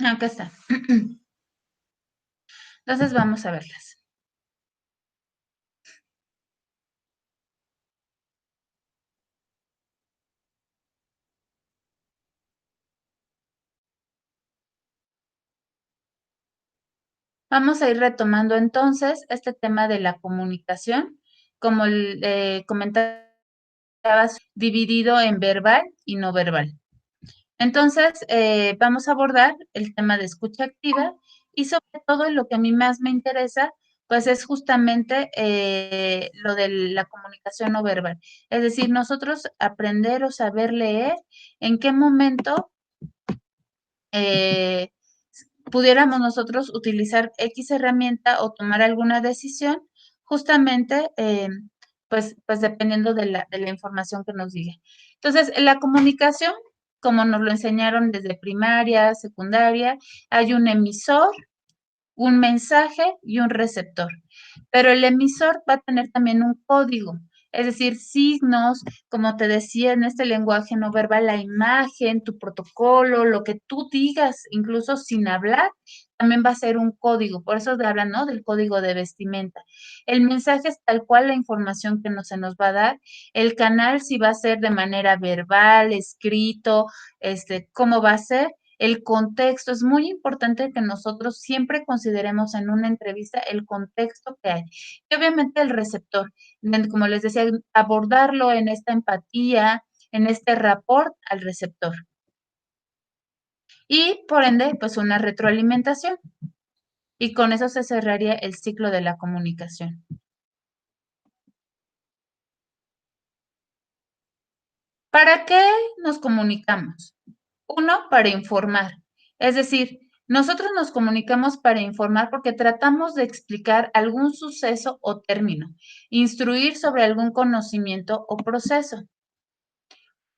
Acá está. Entonces vamos a verlas. Vamos a ir retomando entonces este tema de la comunicación, como comentabas, dividido en verbal y no verbal. Entonces, vamos a abordar el tema de escucha activa y sobre todo lo que a mí más me interesa, pues es justamente lo de la comunicación no verbal. Es decir, nosotros aprender o saber leer en qué momento eh, pudiéramos nosotros utilizar X herramienta o tomar alguna decisión, justamente, pues dependiendo de la información que nos diga. Entonces, en la comunicación, como nos lo enseñaron desde primaria, secundaria, hay un emisor, un mensaje y un receptor. Pero el emisor va a tener también un código, es decir, signos, como te decía, en este lenguaje no verbal, la imagen, tu protocolo, lo que tú digas, incluso sin hablar, también va a ser un código. Por eso te hablan, ¿no? Del código de vestimenta. El mensaje es tal cual la información que no se nos va a dar. El canal sí va a ser de manera verbal, escrito, cómo va a ser. El contexto, es muy importante que nosotros siempre consideremos en una entrevista el contexto que hay. Y obviamente el receptor, como les decía, abordarlo en esta empatía, en este rapport al receptor. Y por ende, pues una retroalimentación. Y con eso se cerraría el ciclo de la comunicación. ¿Para qué nos comunicamos? Uno, para informar. Es decir, nosotros nos comunicamos para informar porque tratamos de explicar algún suceso o término, instruir sobre algún conocimiento o proceso.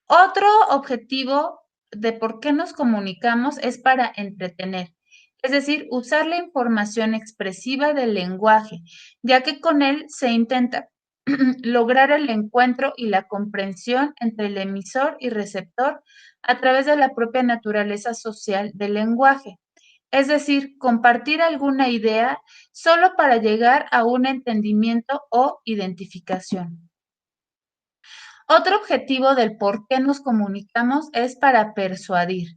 Otro objetivo de por qué nos comunicamos es para entretener, es decir, usar la información expresiva del lenguaje, ya que con él se intenta lograr el encuentro y la comprensión entre el emisor y receptor a través de la propia naturaleza social del lenguaje. Es decir, compartir alguna idea solo para llegar a un entendimiento o identificación. Otro objetivo del por qué nos comunicamos es para persuadir.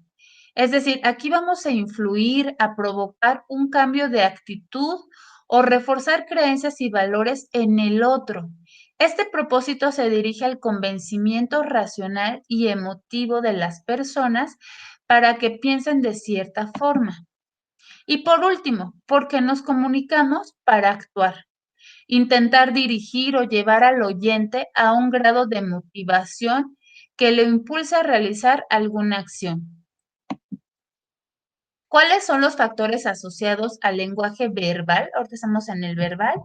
Es decir, aquí vamos a influir, a provocar un cambio de actitud o reforzar creencias y valores en el otro. Este propósito se dirige al convencimiento racional y emotivo de las personas para que piensen de cierta forma. Y por último, porque nos comunicamos para actuar. Intentar dirigir o llevar al oyente a un grado de motivación que lo impulse a realizar alguna acción. ¿Cuáles son los factores asociados al lenguaje verbal? Ahorita estamos en el verbal.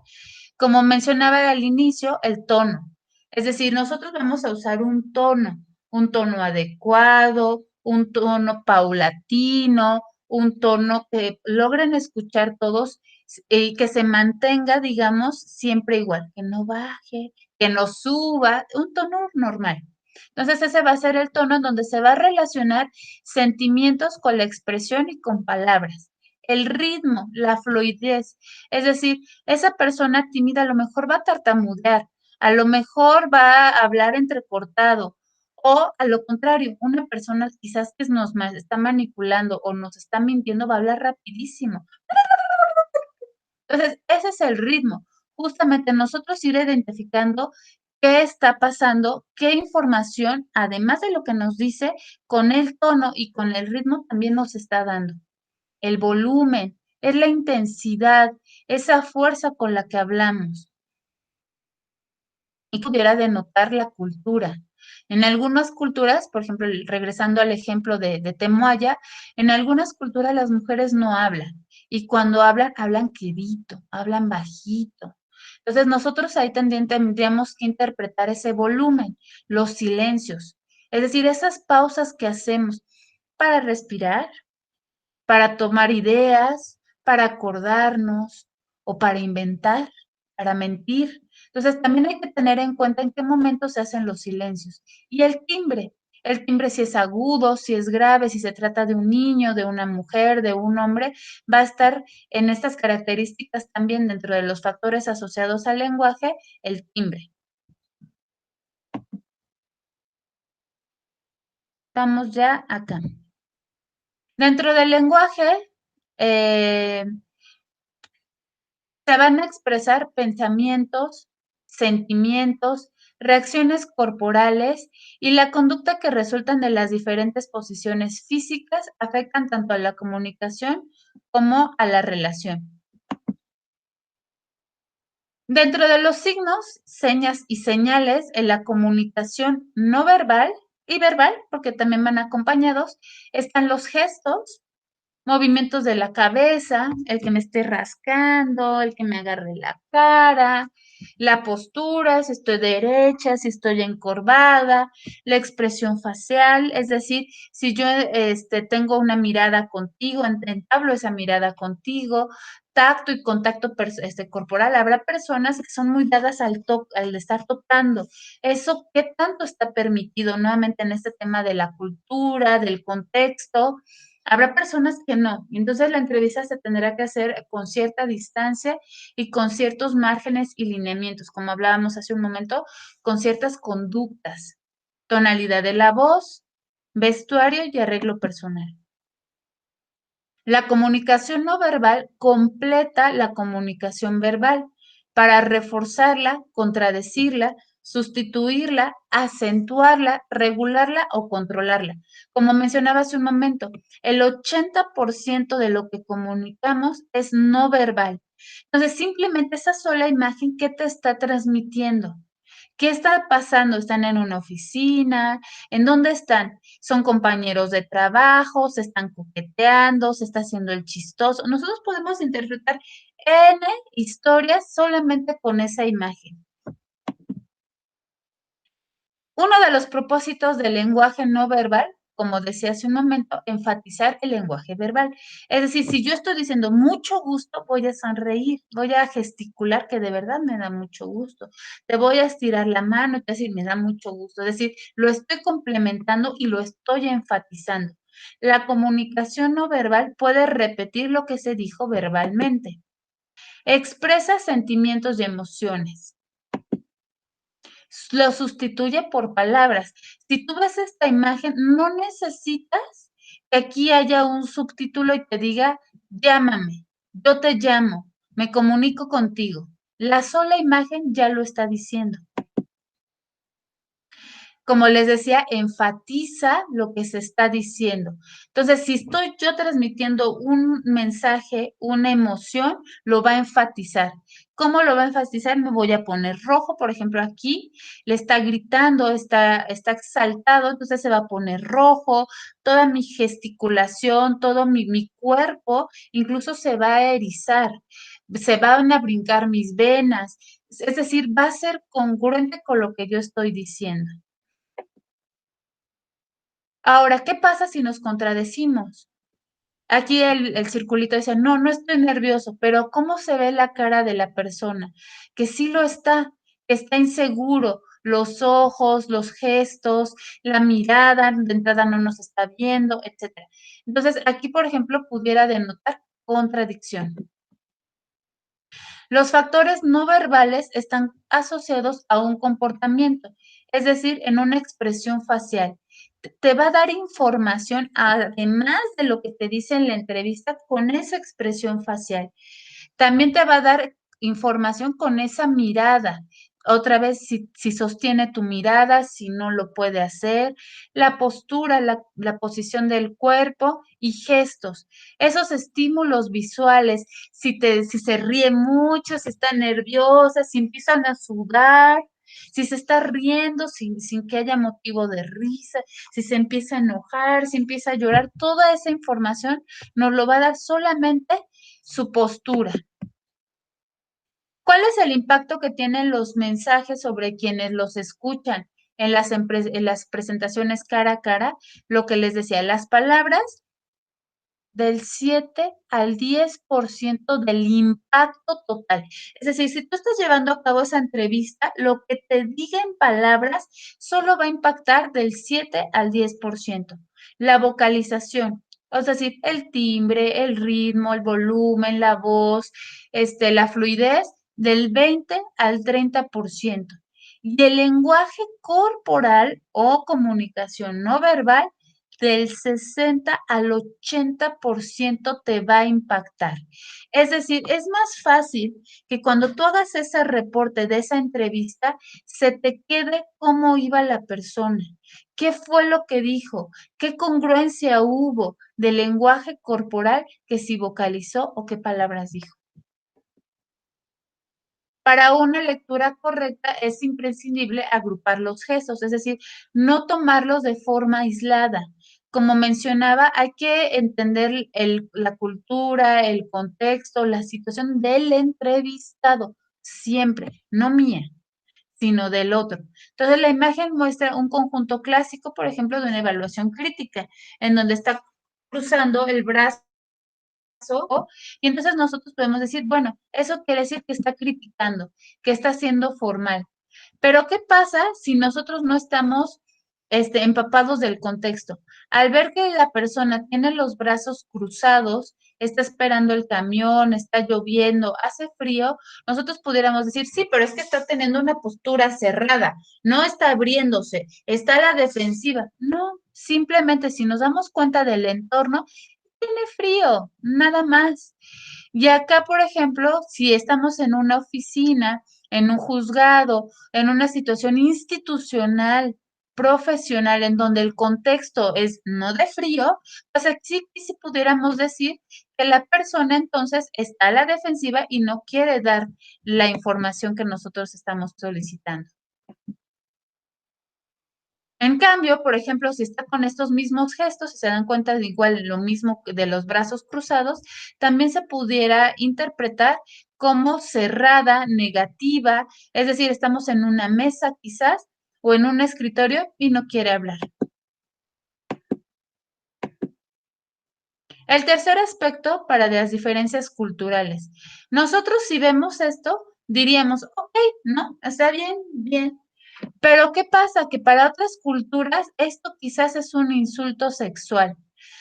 Como mencionaba al inicio, el tono. Es decir, nosotros vamos a usar un tono adecuado, un tono paulatino, un tono que logren escuchar todos y que se mantenga, digamos, siempre igual, que no baje, que no suba, un tono normal. Entonces ese va a ser el tono en donde se va a relacionar sentimientos con la expresión y con palabras. El ritmo, la fluidez, es decir, esa persona tímida a lo mejor va a tartamudear, a lo mejor va a hablar entrecortado, o a lo contrario, una persona quizás que está manipulando o nos está mintiendo va a hablar rapidísimo. Entonces, ese es el ritmo. Justamente nosotros ir identificando qué está pasando, qué información, además de lo que nos dice, con el tono y con el ritmo también nos está dando. El volumen, es la intensidad, esa fuerza con la que hablamos. Y pudiera denotar la cultura. En algunas culturas, por ejemplo, regresando al ejemplo de Temoaya, en algunas culturas las mujeres no hablan y cuando hablan, hablan quedito, hablan bajito. Entonces nosotros ahí también tendríamos que interpretar ese volumen, los silencios, es decir, esas pausas que hacemos para respirar, para tomar ideas, para acordarnos o para inventar, para mentir. Entonces, también hay que tener en cuenta en qué momento se hacen los silencios. Y el timbre si es agudo, si es grave, si se trata de un niño, de una mujer, de un hombre, va a estar en estas características también dentro de los factores asociados al lenguaje, el timbre. Estamos ya acá. Dentro del lenguaje, eh, se van a expresar pensamientos, sentimientos, reacciones corporales y la conducta que resultan de las diferentes posiciones físicas afectan tanto a la comunicación como a la relación. Dentro de los signos, señas y señales en la comunicación no verbal y verbal, porque también van acompañados, están los gestos, movimientos de la cabeza, el que me esté rascando, el que me agarre la cara, la postura, si estoy derecha, si estoy encorvada, la expresión facial, es decir, si yo tengo una mirada contigo, entablo esa mirada contigo, tacto y contacto corporal. Habrá personas que son muy dadas al estar tocando. Eso, ¿qué tanto está permitido? Nuevamente en este tema de la cultura, del contexto. Habrá personas que no. Entonces la entrevista se tendrá que hacer con cierta distancia y con ciertos márgenes y lineamientos, como hablábamos hace un momento, con ciertas conductas, tonalidad de la voz, vestuario y arreglo personal. La comunicación no verbal completa la comunicación verbal para reforzarla, contradecirla, sustituirla, acentuarla, regularla o controlarla. Como mencionaba hace un momento, el 80% de lo que comunicamos es no verbal. Entonces, simplemente esa sola imagen, ¿qué te está transmitiendo? ¿Qué está pasando? ¿Están en una oficina? ¿En dónde están? ¿Son compañeros de trabajo? ¿Se están coqueteando? ¿Se está haciendo el chistoso? Nosotros podemos interpretar N historias solamente con esa imagen. Uno de los propósitos del lenguaje no verbal, como decía hace un momento, enfatizar el lenguaje verbal. Es decir, si yo estoy diciendo mucho gusto, voy a sonreír, voy a gesticular que de verdad me da mucho gusto. Te voy a estirar la mano y te decir, me da mucho gusto. Es decir, lo estoy complementando y lo estoy enfatizando. La comunicación no verbal puede repetir lo que se dijo verbalmente. Expresa sentimientos y emociones, lo sustituye por palabras. Si tú ves esta imagen, no necesitas que aquí haya un subtítulo y te diga, llámame, yo te llamo, me comunico contigo. La sola imagen ya lo está diciendo. Como les decía, enfatiza lo que se está diciendo. Entonces, si estoy yo transmitiendo un mensaje, una emoción, lo va a enfatizar. ¿Cómo lo va a enfatizar? Me voy a poner rojo, por ejemplo, aquí le está gritando, está exaltado, entonces se va a poner rojo, toda mi gesticulación, todo mi cuerpo, incluso se va a erizar, se van a brincar mis venas, es decir, va a ser congruente con lo que yo estoy diciendo. Ahora, ¿qué pasa si nos contradecimos? Aquí el circulito dice, no, no estoy nervioso, pero ¿cómo se ve la cara de la persona? Que sí lo está inseguro, los ojos, los gestos, la mirada, de entrada no nos está viendo, etcétera. Entonces, aquí, por ejemplo, pudiera denotar contradicción. Los factores no verbales están asociados a un comportamiento, es decir, en una expresión facial. Te va a dar información, además de lo que te dice en la entrevista, con esa expresión facial. También te va a dar información con esa mirada. Otra vez, si sostiene tu mirada, si no lo puede hacer, la postura, la posición del cuerpo y gestos. Esos estímulos visuales, si se ríe mucho, si está nerviosa, si empiezan a sudar, si se está riendo sin que haya motivo de risa, si se empieza a enojar, si empieza a llorar, toda esa información nos lo va a dar solamente su postura. ¿Cuál es el impacto que tienen los mensajes sobre quienes los escuchan en las presentaciones cara a cara? Lo que les decía, las palabras del 7 al 10% del impacto total. Es decir, si tú estás llevando a cabo esa entrevista, lo que te diga en palabras solo va a impactar del 7 al 10%. La vocalización, es decir, el timbre, el ritmo, el volumen, la voz, la fluidez, del 20 al 30%. Y el lenguaje corporal o comunicación no verbal del 60 al 80% te va a impactar. Es decir, es más fácil que cuando tú hagas ese reporte de esa entrevista, se te quede cómo iba la persona, qué fue lo que dijo, qué congruencia hubo del lenguaje corporal que si vocalizó o qué palabras dijo. Para una lectura correcta es imprescindible agrupar los gestos, es decir, no tomarlos de forma aislada. como mencionaba, hay que entender la cultura, el contexto, la situación del entrevistado, siempre, no mía, sino del otro. Entonces, la imagen muestra un conjunto clásico, por ejemplo, de una evaluación crítica, en donde está cruzando el brazo y entonces nosotros podemos decir, bueno, eso quiere decir que está criticando, que está siendo formal. Pero ¿qué pasa si nosotros no estamos empapados del contexto? Al ver que la persona tiene los brazos cruzados, está esperando el camión, está lloviendo, hace frío, nosotros pudiéramos decir, sí, pero es que está teniendo una postura cerrada, no está abriéndose, está a la defensiva. No, simplemente si nos damos cuenta del entorno, tiene frío, nada más. Y acá, por ejemplo, si estamos en una oficina, en un juzgado, en una situación institucional, profesional, en donde el contexto es no de frío, pues aquí sí pudiéramos decir que la persona entonces está a la defensiva y no quiere dar la información que nosotros estamos solicitando. En cambio, por ejemplo, si está con estos mismos gestos, si se dan cuenta de igual lo mismo de los brazos cruzados, también se pudiera interpretar como cerrada, negativa, es decir, estamos en una mesa quizás o en un escritorio y no quiere hablar. El tercer aspecto para las diferencias culturales. Nosotros si vemos esto, diríamos, ok, no, está bien, bien. Pero ¿qué pasa? Que para otras culturas esto quizás es un insulto sexual.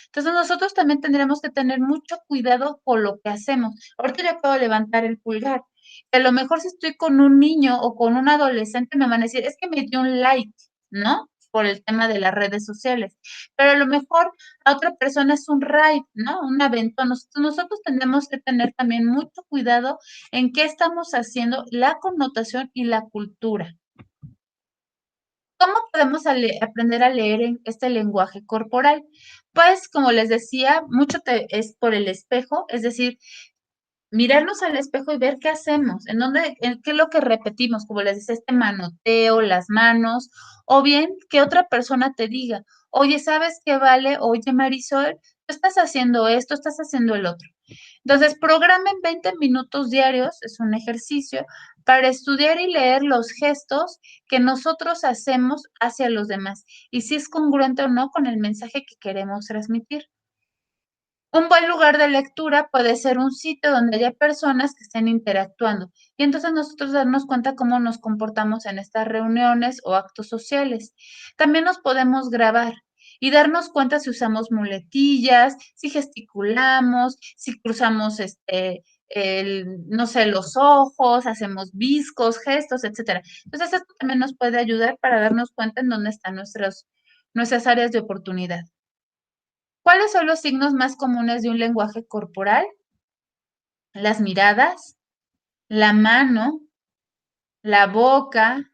Entonces nosotros también tendremos que tener mucho cuidado con lo que hacemos. Ahorita yo puedo levantar el pulgar. A lo mejor si estoy con un niño o con un adolescente me van a decir, es que me dio un like, ¿no? Por el tema de las redes sociales. Pero a lo mejor a otra persona es un raid, ¿no? Un aventón. Nosotros tenemos que tener también mucho cuidado en qué estamos haciendo, la connotación y la cultura. ¿Cómo podemos aprender a leer en este lenguaje corporal? Pues, como les decía, mucho es por el espejo, es decir, mirarnos al espejo y ver qué hacemos, qué es lo que repetimos, como les decía, este manoteo, las manos, o bien que otra persona te diga, oye, ¿sabes qué vale? Oye, Marisol, tú estás haciendo esto, estás haciendo el otro. Entonces, programen 20 minutos diarios, es un ejercicio, para estudiar y leer los gestos que nosotros hacemos hacia los demás y si es congruente o no con el mensaje que queremos transmitir. Un buen lugar de lectura puede ser un sitio donde haya personas que estén interactuando y entonces nosotros darnos cuenta cómo nos comportamos en estas reuniones o actos sociales. También nos podemos grabar y darnos cuenta si usamos muletillas, si gesticulamos, si cruzamos no sé, los ojos, hacemos viscos, gestos, etcétera. Entonces esto también nos puede ayudar para darnos cuenta en dónde están nuestras áreas de oportunidad. ¿Cuáles son los signos más comunes de un lenguaje corporal? Las miradas, la mano, la boca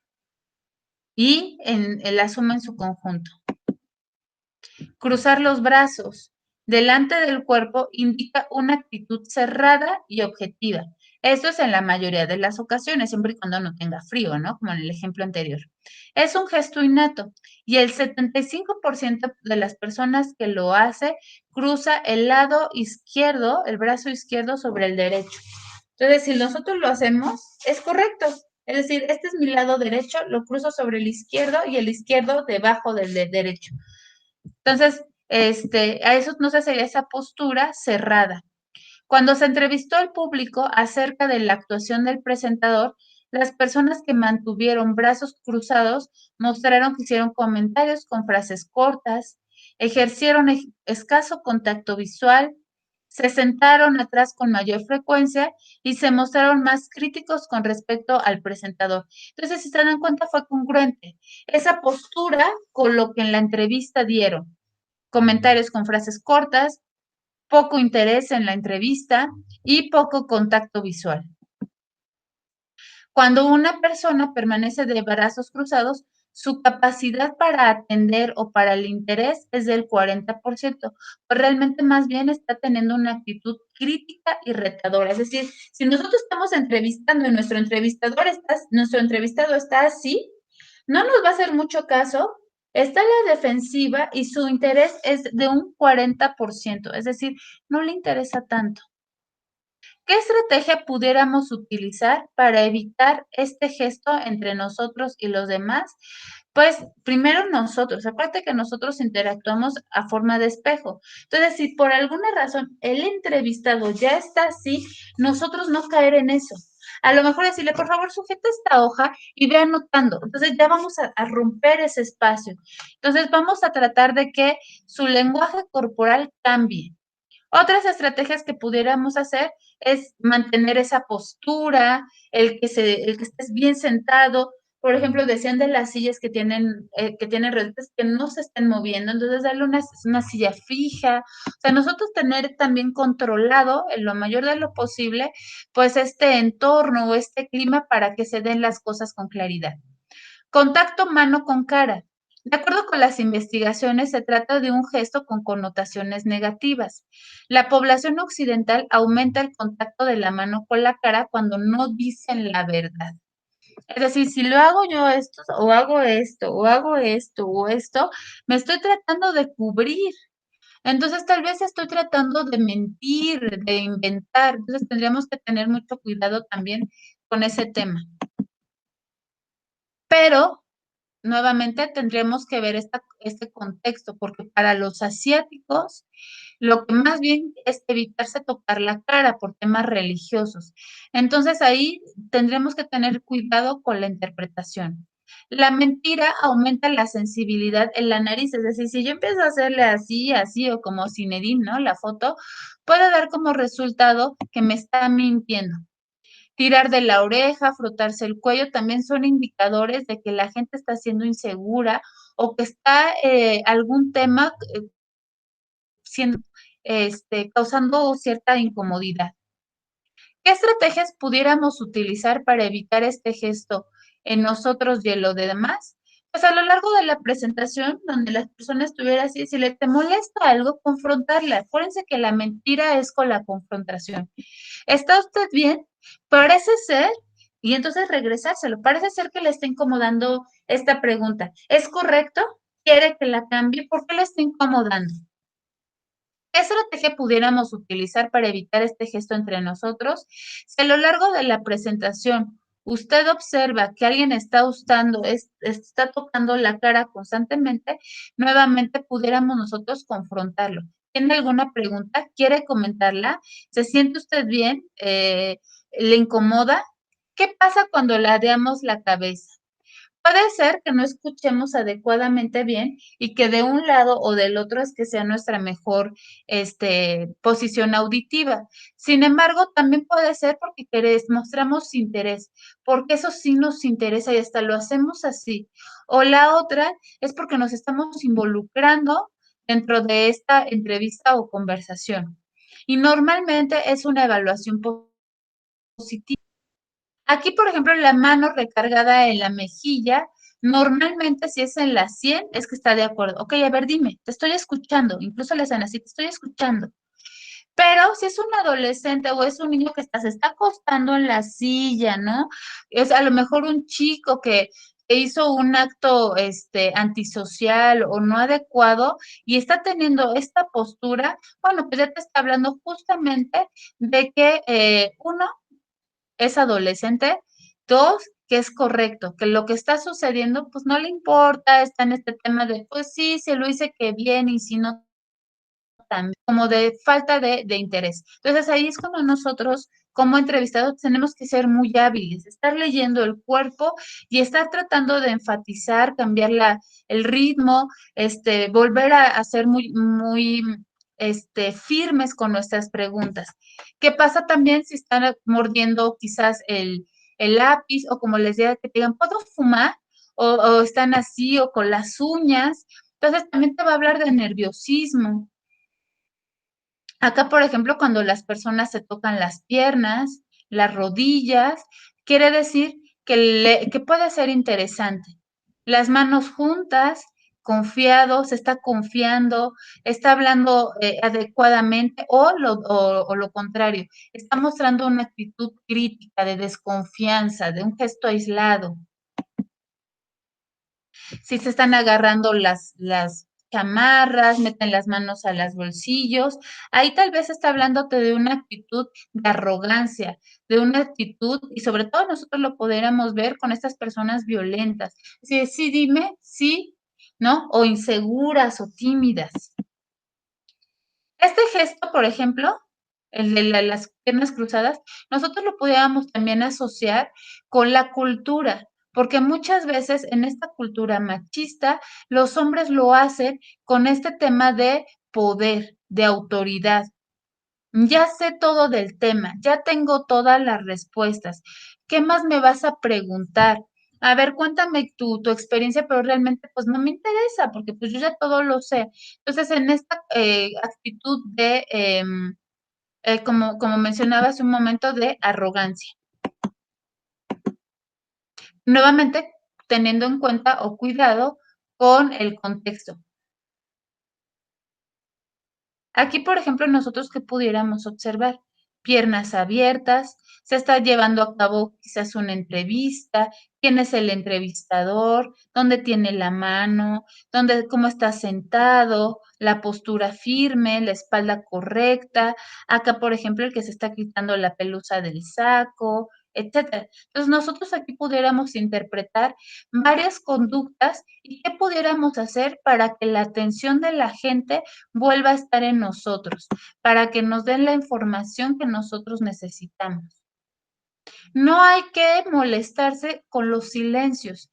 y la suma en su conjunto. Cruzar los brazos delante del cuerpo indica una actitud cerrada y objetiva. Esto es en la mayoría de las ocasiones, siempre y cuando no tenga frío, ¿no? Como en el ejemplo anterior. Es un gesto innato y el 75% de las personas que lo hace cruza el lado izquierdo, el brazo izquierdo sobre el derecho. Entonces, si nosotros lo hacemos, es correcto. Es decir, este es mi lado derecho, lo cruzo sobre el izquierdo y el izquierdo debajo del derecho. Entonces, a eso no se sería esa postura cerrada. Cuando se entrevistó al público acerca de la actuación del presentador, las personas que mantuvieron brazos cruzados mostraron que hicieron comentarios con frases cortas, ejercieron escaso contacto visual, se sentaron atrás con mayor frecuencia y se mostraron más críticos con respecto al presentador. Entonces, si se dan cuenta, fue congruente esa postura con lo que en la entrevista dieron. Comentarios con frases cortas, poco interés en la entrevista y poco contacto visual. Cuando una persona permanece de brazos cruzados, su capacidad para atender o para el interés es del 40%, pues realmente más bien está teniendo una actitud crítica y retadora. Es decir, si nosotros estamos entrevistando y nuestro entrevistado está así, no nos va a hacer mucho caso Está en la defensiva y su interés es de un 40%, es decir, no le interesa tanto. ¿Qué estrategia pudiéramos utilizar para evitar este gesto entre nosotros y los demás? Pues primero nosotros, aparte que nosotros interactuamos a forma de espejo. Entonces, si por alguna razón el entrevistado ya está así, nosotros no caer en eso. A lo mejor decirle, por favor, sujeta esta hoja y ve anotando. Entonces ya vamos a romper ese espacio. Entonces vamos a tratar de que su lenguaje corporal cambie. Otras estrategias que pudiéramos hacer es mantener esa postura, el que estés bien sentado. Por ejemplo, decían de las sillas que tienen redes que no se estén moviendo, entonces darle una silla fija. O sea, nosotros tener también controlado en lo mayor de lo posible, pues este entorno o este clima para que se den las cosas con claridad. Contacto mano con cara. De acuerdo con las investigaciones, se trata de un gesto con connotaciones negativas. La población occidental aumenta el contacto de la mano con la cara cuando no dicen la verdad. Es decir, si lo hago yo esto, o hago esto, o hago esto, o esto, me estoy tratando de cubrir. Entonces, tal vez estoy tratando de mentir, de inventar. Entonces, tendríamos que tener mucho cuidado también con ese tema. Pero nuevamente tendríamos que ver este contexto, porque para los asiáticos lo que más bien es evitarse tocar la cara por temas religiosos. Entonces ahí tendremos que tener cuidado con la interpretación. La mentira aumenta la sensibilidad en la nariz, es decir, si yo empiezo a hacerle así, así o como Zinedine, ¿no? La foto puede dar como resultado que me está mintiendo. Tirar de la oreja, frotarse el cuello, también son indicadores de que la gente está siendo insegura o que está algún tema siendo, causando cierta incomodidad. ¿Qué estrategias pudiéramos utilizar para evitar este gesto en nosotros y en lo demás? Pues a lo largo de la presentación, donde la persona estuviera así, si le te molesta algo, confrontarla. Acuérdense que la mentira es con la confrontación. ¿Está usted bien? Parece ser, y entonces regresárselo. Parece ser que le está incomodando esta pregunta. ¿Es correcto? ¿Quiere que la cambie? ¿Por qué le está incomodando? ¿Qué estrategia pudiéramos utilizar para evitar este gesto entre nosotros? Si a lo largo de la presentación usted observa que alguien está está tocando la cara constantemente, nuevamente pudiéramos nosotros confrontarlo. ¿Tiene alguna pregunta? ¿Quiere comentarla? ¿Se siente usted bien? ¿Le incomoda? ¿Qué pasa cuando ladeamos la cabeza? Puede ser que no escuchemos adecuadamente bien y que de un lado o del otro es que sea nuestra mejor posición auditiva. Sin embargo, también puede ser porque mostramos interés, porque eso sí nos interesa y hasta lo hacemos así. O la otra es porque nos estamos involucrando dentro de esta entrevista o conversación. Y normalmente es una evaluación positiva. Aquí, por ejemplo, la mano recargada en la mejilla, normalmente si es en la 100 es que está de acuerdo. Ok, a ver, dime, te estoy escuchando. Incluso le hacen así, te estoy escuchando. Pero si es un adolescente o es un niño que se está acostando en la silla, ¿no? Es a lo mejor un chico que hizo un acto antisocial o no adecuado y está teniendo esta postura, bueno, pues ya te está hablando justamente de que uno es adolescente. Dos, que es correcto, que lo que está sucediendo, pues no le importa, está en este tema de, pues sí, se lo hice que bien y si no, también, como de falta de interés. Entonces ahí es cuando nosotros, como entrevistados, tenemos que ser muy hábiles, estar leyendo el cuerpo y estar tratando de enfatizar, cambiar el ritmo, volver a ser muy, firmes con nuestras preguntas. ¿Qué pasa también si están mordiendo quizás el lápiz o como les diga que te digan, ¿puedo fumar? O están así o con las uñas. Entonces también te va a hablar de nerviosismo. Acá, por ejemplo, cuando las personas se tocan las piernas, las rodillas, quiere decir que puede ser interesante. Las manos juntas, confiado, se está confiando, está hablando adecuadamente o lo contrario, está mostrando una actitud crítica, de desconfianza, de un gesto aislado. si se están agarrando las chamarras, meten las manos a los bolsillos, ahí tal vez está hablándote de una actitud de arrogancia, de una actitud, y sobre todo nosotros lo pudiéramos ver con estas personas violentas. Sí, sí, dime, sí, ¿no? O inseguras o tímidas. Este gesto, por ejemplo, el de las piernas cruzadas, nosotros lo podíamos también asociar con la cultura, porque muchas veces en esta cultura machista, los hombres lo hacen con este tema de poder, de autoridad. Ya sé todo del tema, ya tengo todas las respuestas. ¿Qué más me vas a preguntar? A ver, cuéntame tu experiencia, pero realmente pues no me interesa, porque pues yo ya todo lo sé. Entonces, en esta actitud de, como mencionaba hace un momento, de arrogancia. Nuevamente, teniendo en cuenta o cuidado con el contexto. Aquí, por ejemplo, nosotros que pudiéramos observar, piernas abiertas, se está llevando a cabo quizás una entrevista, quién es el entrevistador, dónde tiene la mano, dónde, cómo está sentado, la postura firme, la espalda correcta. Acá, por ejemplo, el que se está quitando la pelusa del saco, etcétera. Entonces, nosotros aquí pudiéramos interpretar varias conductas y qué pudiéramos hacer para que la atención de la gente vuelva a estar en nosotros, para que nos den la información que nosotros necesitamos. No hay que molestarse con los silencios.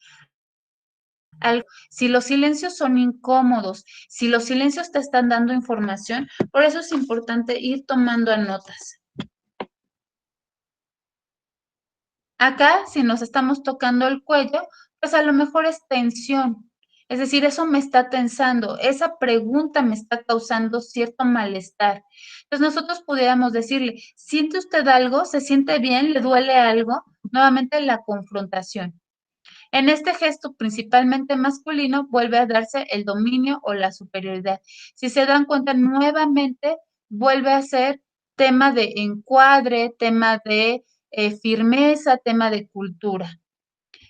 Si los silencios son incómodos, si los silencios te están dando información, por eso es importante ir tomando notas. Acá, si nos estamos tocando el cuello, pues a lo mejor es tensión. Es decir, eso me está tensando, esa pregunta me está causando cierto malestar. Entonces nosotros pudiéramos decirle, ¿siente usted algo? ¿Se siente bien? ¿Le duele algo? Nuevamente la confrontación. En este gesto principalmente masculino vuelve a darse el dominio o la superioridad. Si se dan cuenta, nuevamente vuelve a ser tema de encuadre, tema de firmeza, tema de cultura.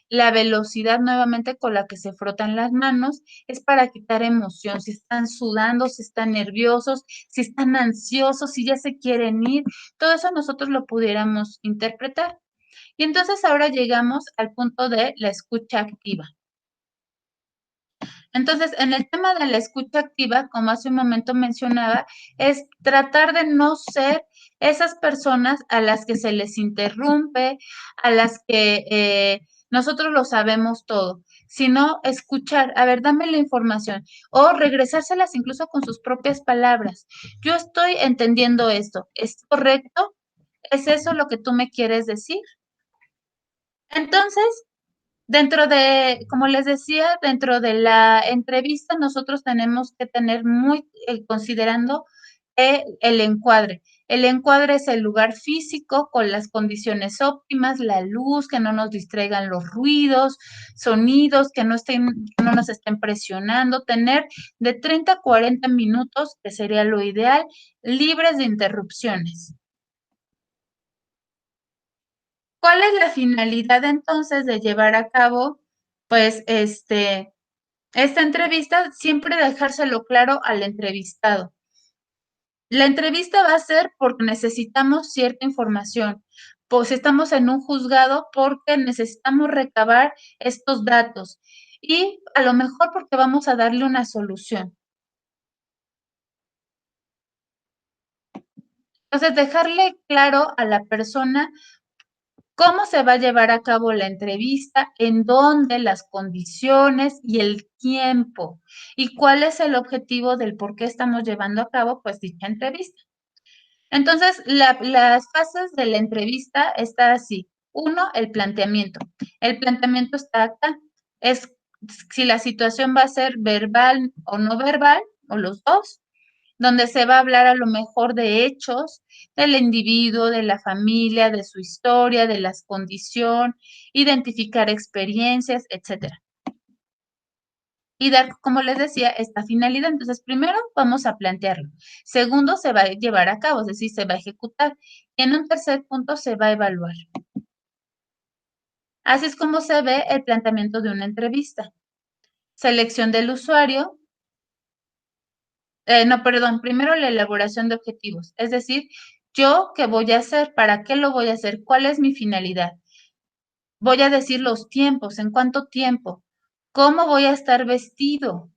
La velocidad nuevamente con la que se frotan las manos es para quitar emoción, si están sudando, si están nerviosos, si están ansiosos, si ya se quieren ir, todo eso nosotros lo pudiéramos interpretar. Y entonces ahora llegamos al punto de la escucha activa. Entonces, en el tema de la escucha activa, como hace un momento mencionaba, es tratar de no ser esas personas a las que se les interrumpe, a las que nosotros lo sabemos todo, sino escuchar, a ver, dame la información o regresárselas incluso con sus propias palabras. Yo estoy entendiendo esto, ¿es correcto? ¿Es eso lo que tú me quieres decir? Entonces, dentro de, como les decía, dentro de la entrevista nosotros tenemos que tener muy considerando el encuadre. El encuadre es el lugar físico con las condiciones óptimas, la luz, que no nos distraigan los ruidos, sonidos, que no nos estén presionando, tener de 30 a 40 minutos, que sería lo ideal, libres de interrupciones. ¿Cuál es la finalidad entonces de llevar a cabo, pues, esta entrevista? Siempre dejárselo claro al entrevistado. La entrevista va a ser porque necesitamos cierta información, pues estamos en un juzgado porque necesitamos recabar estos datos y a lo mejor porque vamos a darle una solución. Entonces, dejarle claro a la persona cómo se va a llevar a cabo la entrevista, en dónde, las condiciones y el tiempo, y cuál es el objetivo del por qué estamos llevando a cabo, pues, dicha entrevista. Entonces, las fases de la entrevista está así. Uno, el planteamiento. El planteamiento está acá. Es si la situación va a ser verbal o no verbal, o los dos, donde se va a hablar a lo mejor de hechos del individuo, de la familia, de su historia, de las condiciones, identificar experiencias, etcétera. Y dar, como les decía, esta finalidad. Entonces, primero vamos a plantearlo. Segundo, se va a llevar a cabo, es decir, se va a ejecutar. Y en un tercer punto se va a evaluar. Así es como se ve el planteamiento de una entrevista. selección del usuario, no, perdón, primero la elaboración de objetivos, es decir, yo qué voy a hacer, para qué lo voy a hacer, cuál es mi finalidad. Voy a decir los tiempos, en cuánto tiempo, cómo voy a estar vestido,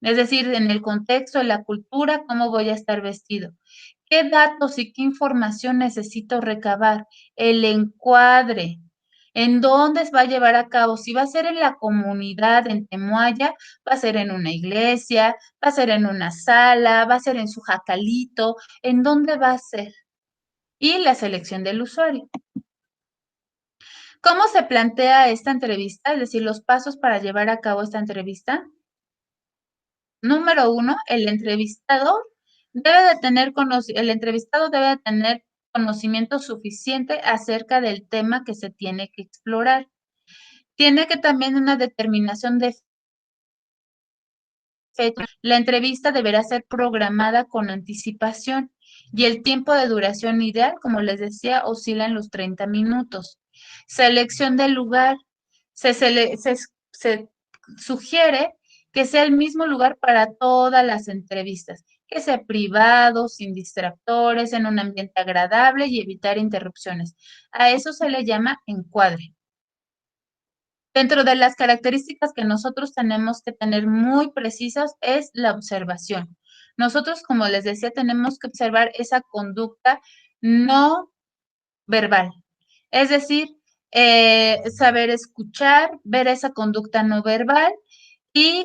es decir, en el contexto de la cultura, cómo voy a estar vestido. ¿Qué datos y qué información necesito recabar? El encuadre. ¿En dónde se va a llevar a cabo? Si va a ser en la comunidad, en Temuaya, va a ser en una iglesia, va a ser en una sala, va a ser en su jacalito, ¿en dónde va a ser? Y la selección del usuario. ¿Cómo se plantea esta entrevista? Es decir, los pasos para llevar a cabo esta entrevista. Número 1, el entrevistado debe de tener conocimiento suficiente acerca del tema que se tiene que explorar. Tiene que también una determinación de fecha. La entrevista deberá ser programada con anticipación y el tiempo de duración ideal, como les decía, oscila en los 30 minutos. Selección del lugar. Se sugiere que sea el mismo lugar para todas las entrevistas, que sea privado, sin distractores, en un ambiente agradable y evitar interrupciones. A eso se le llama encuadre. Dentro de las características que nosotros tenemos que tener muy precisas es la observación. Nosotros, como les decía, tenemos que observar esa conducta no verbal. Es decir, saber escuchar, ver esa conducta no verbal y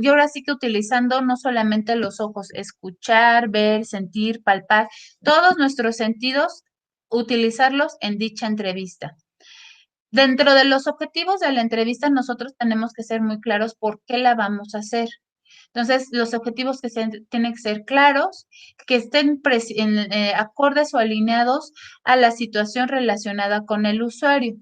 ahora sí que utilizando no solamente los ojos, escuchar, ver, sentir, palpar, todos nuestros sentidos, utilizarlos en dicha entrevista. Dentro de los objetivos de la entrevista, nosotros tenemos que ser muy claros por qué la vamos a hacer. Entonces, los objetivos tienen que ser claros, que estén acordes o alineados a la situación relacionada con el usuario.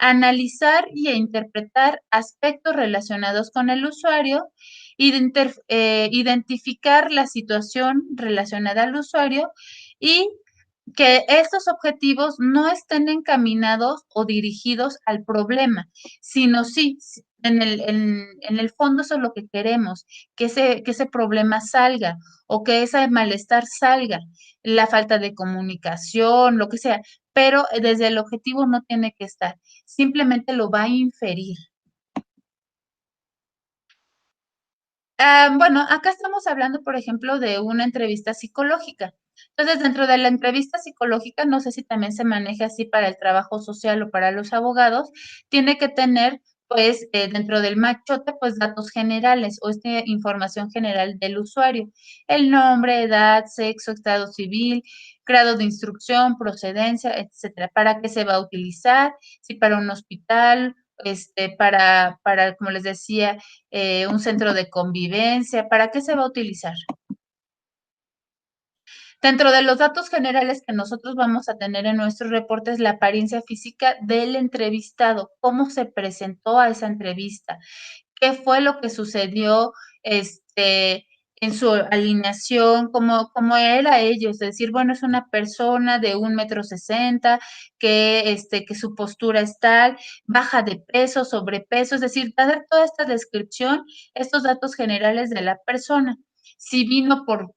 Analizar y interpretar aspectos relacionados con el usuario, identificar la situación relacionada al usuario y que estos objetivos no estén encaminados o dirigidos al problema, sino sí, en el fondo eso es lo que queremos, que ese problema salga o que ese malestar salga, la falta de comunicación, lo que sea, pero desde el objetivo no tiene que estar, simplemente lo va a inferir. Bueno, acá estamos hablando, por ejemplo, de una entrevista psicológica. Entonces, dentro de la entrevista psicológica, no sé si también se maneja así para el trabajo social o para los abogados, tiene que tener, pues, dentro del machote, pues, datos generales o esta información general del usuario. El nombre, edad, sexo, estado civil, grado de instrucción, procedencia, etcétera. ¿Para qué se va a utilizar? Si para un hospital, como les decía, un centro de convivencia, ¿para qué se va a utilizar? Dentro de los datos generales que nosotros vamos a tener en nuestros reportes, la apariencia física del entrevistado, cómo se presentó a esa entrevista, qué fue lo que sucedió en su alineación, cómo era ellos, es decir, bueno, es una persona de 1,60 m, que su postura es tal, baja de peso, sobrepeso, es decir, dar toda esta descripción, estos datos generales de la persona. Si vino por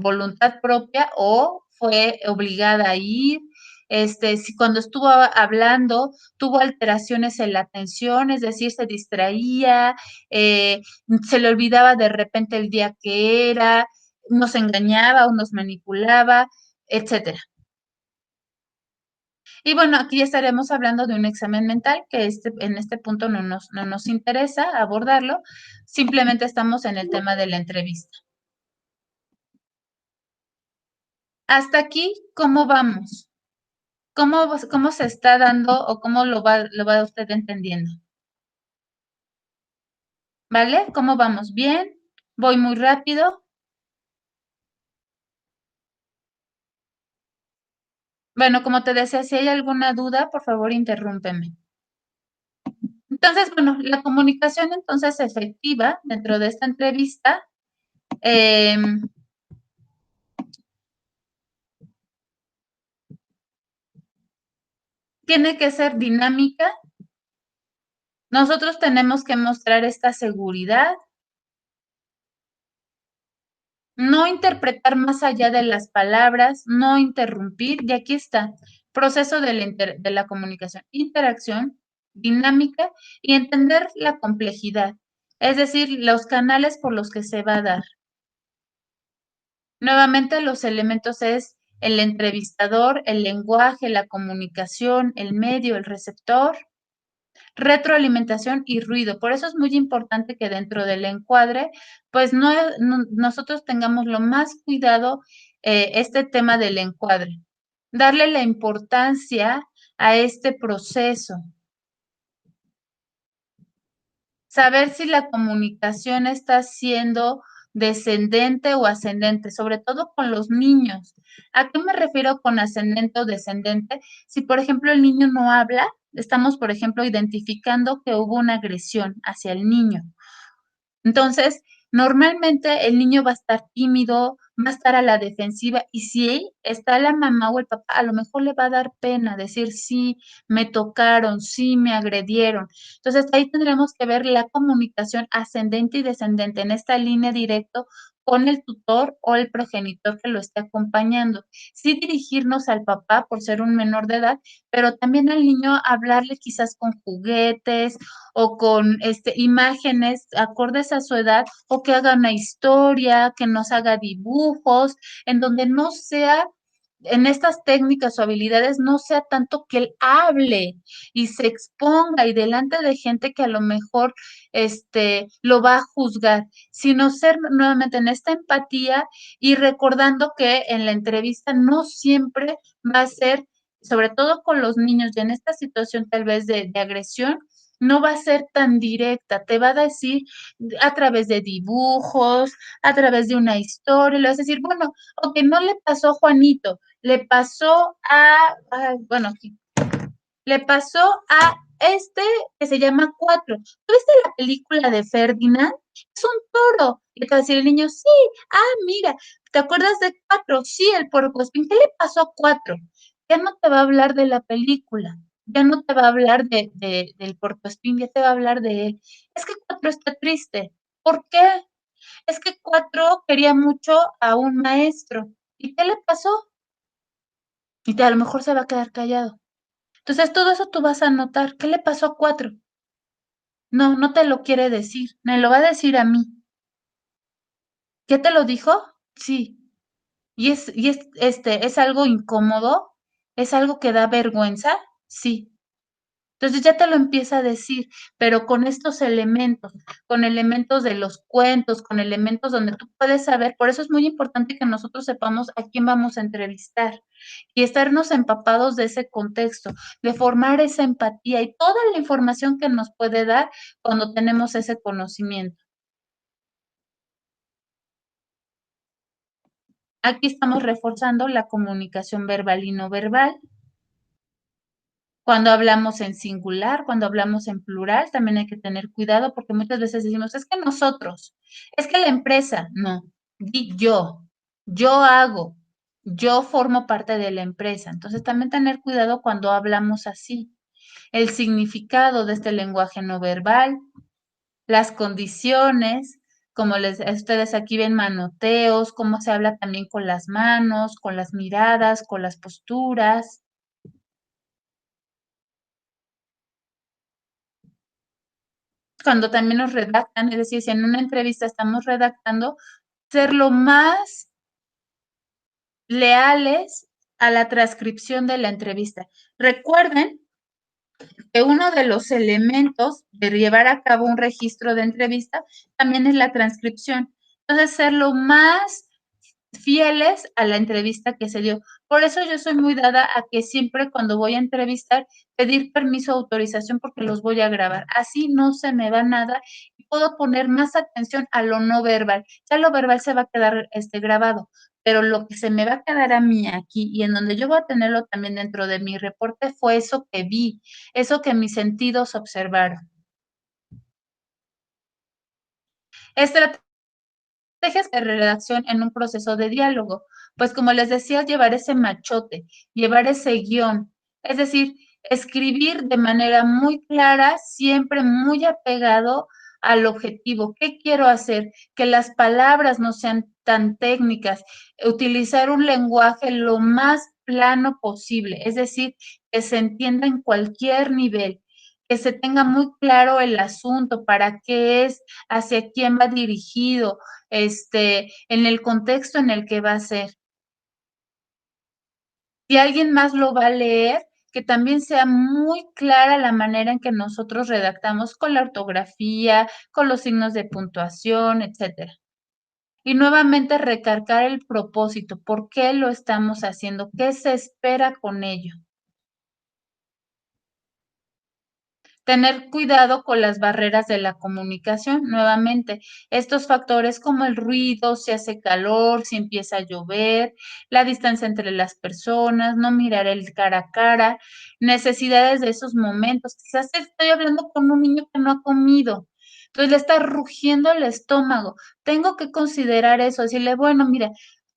voluntad propia o fue obligada a ir, si cuando estuvo hablando tuvo alteraciones en la atención, es decir, se distraía, eh, se le olvidaba de repente el día que era, nos engañaba o nos manipulaba, etcétera. Y bueno, aquí estaremos hablando de un examen mental que en este punto no nos interesa abordarlo, simplemente estamos en el tema de la entrevista. Hasta aquí, ¿cómo vamos? ¿Cómo se está dando o cómo lo va usted entendiendo? ¿Vale? ¿Cómo vamos? ¿Bien? ¿Voy muy rápido? Bueno, como te decía, si hay alguna duda, por favor, interrúmpeme. Entonces, bueno, la comunicación entonces efectiva dentro de esta entrevista tiene que ser dinámica, Nosotros tenemos que mostrar esta seguridad, no interpretar más allá de las palabras, no interrumpir, y aquí está, proceso de la comunicación, interacción, dinámica y entender la complejidad, es decir, los canales por los que se va a dar. Nuevamente los elementos es el entrevistador, el lenguaje, la comunicación, el medio, el receptor, retroalimentación y ruido. Por eso es muy importante que dentro del encuadre, pues nosotros tengamos lo más cuidado este tema del encuadre, darle la importancia a este proceso, saber si la comunicación está siendo descendente o ascendente, sobre todo con los niños. ¿A qué me refiero con ascendente o descendente? Si, por ejemplo, el niño no habla, estamos, por ejemplo, identificando que hubo una agresión hacia el niño. Entonces, normalmente el niño va a estar tímido, va a estar a la defensiva y si está la mamá o el papá, a lo mejor le va a dar pena decir, sí, me tocaron, sí, me agredieron. Entonces, ahí tendremos que ver la comunicación ascendente y descendente en esta línea directo con el tutor o el progenitor que lo esté acompañando. Sí dirigirnos al papá por ser un menor de edad, pero también al niño hablarle quizás con juguetes o con imágenes acordes a su edad, o que haga una historia, que nos haga dibujos, en donde no sea, en estas técnicas o habilidades, no sea tanto que él hable y se exponga y delante de gente que a lo mejor lo va a juzgar, sino ser nuevamente en esta empatía y recordando que en la entrevista no siempre va a ser, sobre todo con los niños y en esta situación tal vez de agresión, no va a ser tan directa, te va a decir a través de dibujos, a través de una historia, le vas a decir, bueno, ok, no le pasó a Juanito, le pasó bueno, aquí, le pasó a este que se llama Cuatro. ¿Tú viste la película de Ferdinand? Es un toro. Y te va a decir el niño, sí, mira, ¿te acuerdas de Cuatro? Sí, el puercoespín. ¿Qué le pasó a Cuatro? Ya no te va a hablar de la película, ya no te va a hablar del puercoespín, ya te va a hablar de él. Es que Cuatro está triste. ¿Por qué? Es que Cuatro quería mucho a un maestro. ¿Y qué le pasó? A lo mejor se va a quedar callado. Entonces, todo eso tú vas a notar. ¿Qué le pasó a Cuatro? No, no te lo quiere decir. Me lo va a decir a mí. ¿Qué te lo dijo? Sí. ¿Es algo incómodo? ¿Es algo que da vergüenza? Sí. Entonces ya te lo empieza a decir, pero con estos elementos, con elementos de los cuentos, con elementos donde tú puedes saber, por eso es muy importante que nosotros sepamos a quién vamos a entrevistar y estarnos empapados de ese contexto, de formar esa empatía y toda la información que nos puede dar cuando tenemos ese conocimiento. Aquí estamos reforzando la comunicación verbal y no verbal. Cuando hablamos en singular, cuando hablamos en plural, también hay que tener cuidado porque muchas veces decimos, es que nosotros, es que la empresa, no, di yo hago, yo formo parte de la empresa. Entonces también tener cuidado cuando hablamos así. El significado de este lenguaje no verbal, las condiciones, como ustedes aquí ven manoteos, cómo se habla también con las manos, con las miradas, con las posturas. Cuando también nos redactan, es decir, si en una entrevista estamos redactando, ser lo más leales a la transcripción de la entrevista. Recuerden que uno de los elementos de llevar a cabo un registro de entrevista también es la transcripción. Entonces, ser lo más fieles a la entrevista que se dio. Por eso yo soy muy dada a que siempre cuando voy a entrevistar, pedir permiso o autorización porque los voy a grabar. Así no se me va nada y puedo poner más atención a lo no verbal. Ya lo verbal se va a quedar grabado, pero lo que se me va a quedar a mí aquí y en donde yo voy a tenerlo también dentro de mi reporte fue eso que vi, eso que mis sentidos observaron. Estrategias de redacción en un proceso de diálogo. Pues como les decía, llevar ese machote, llevar ese guión. Es decir, Escribir de manera muy clara, siempre muy apegado al objetivo. ¿Qué quiero hacer? Que las palabras no sean tan técnicas, utilizar un lenguaje lo más plano posible, es decir, que se entienda en cualquier nivel, que se tenga muy claro el asunto, para qué es, hacia quién va dirigido, en el contexto en el que va a ser. Si alguien más lo va a leer, que también sea muy clara la manera en que nosotros redactamos con la ortografía, con los signos de puntuación, etcétera. Y nuevamente recargar el propósito, por qué lo estamos haciendo, qué se espera con ello. Tener cuidado con las barreras de la comunicación. Nuevamente, estos factores como el ruido, si hace calor, si empieza a llover, la distancia entre las personas, no mirar el cara a cara, necesidades de esos momentos. Quizás estoy hablando con un niño que no ha comido, entonces le está rugiendo el estómago. Tengo que considerar eso, decirle, bueno, mira,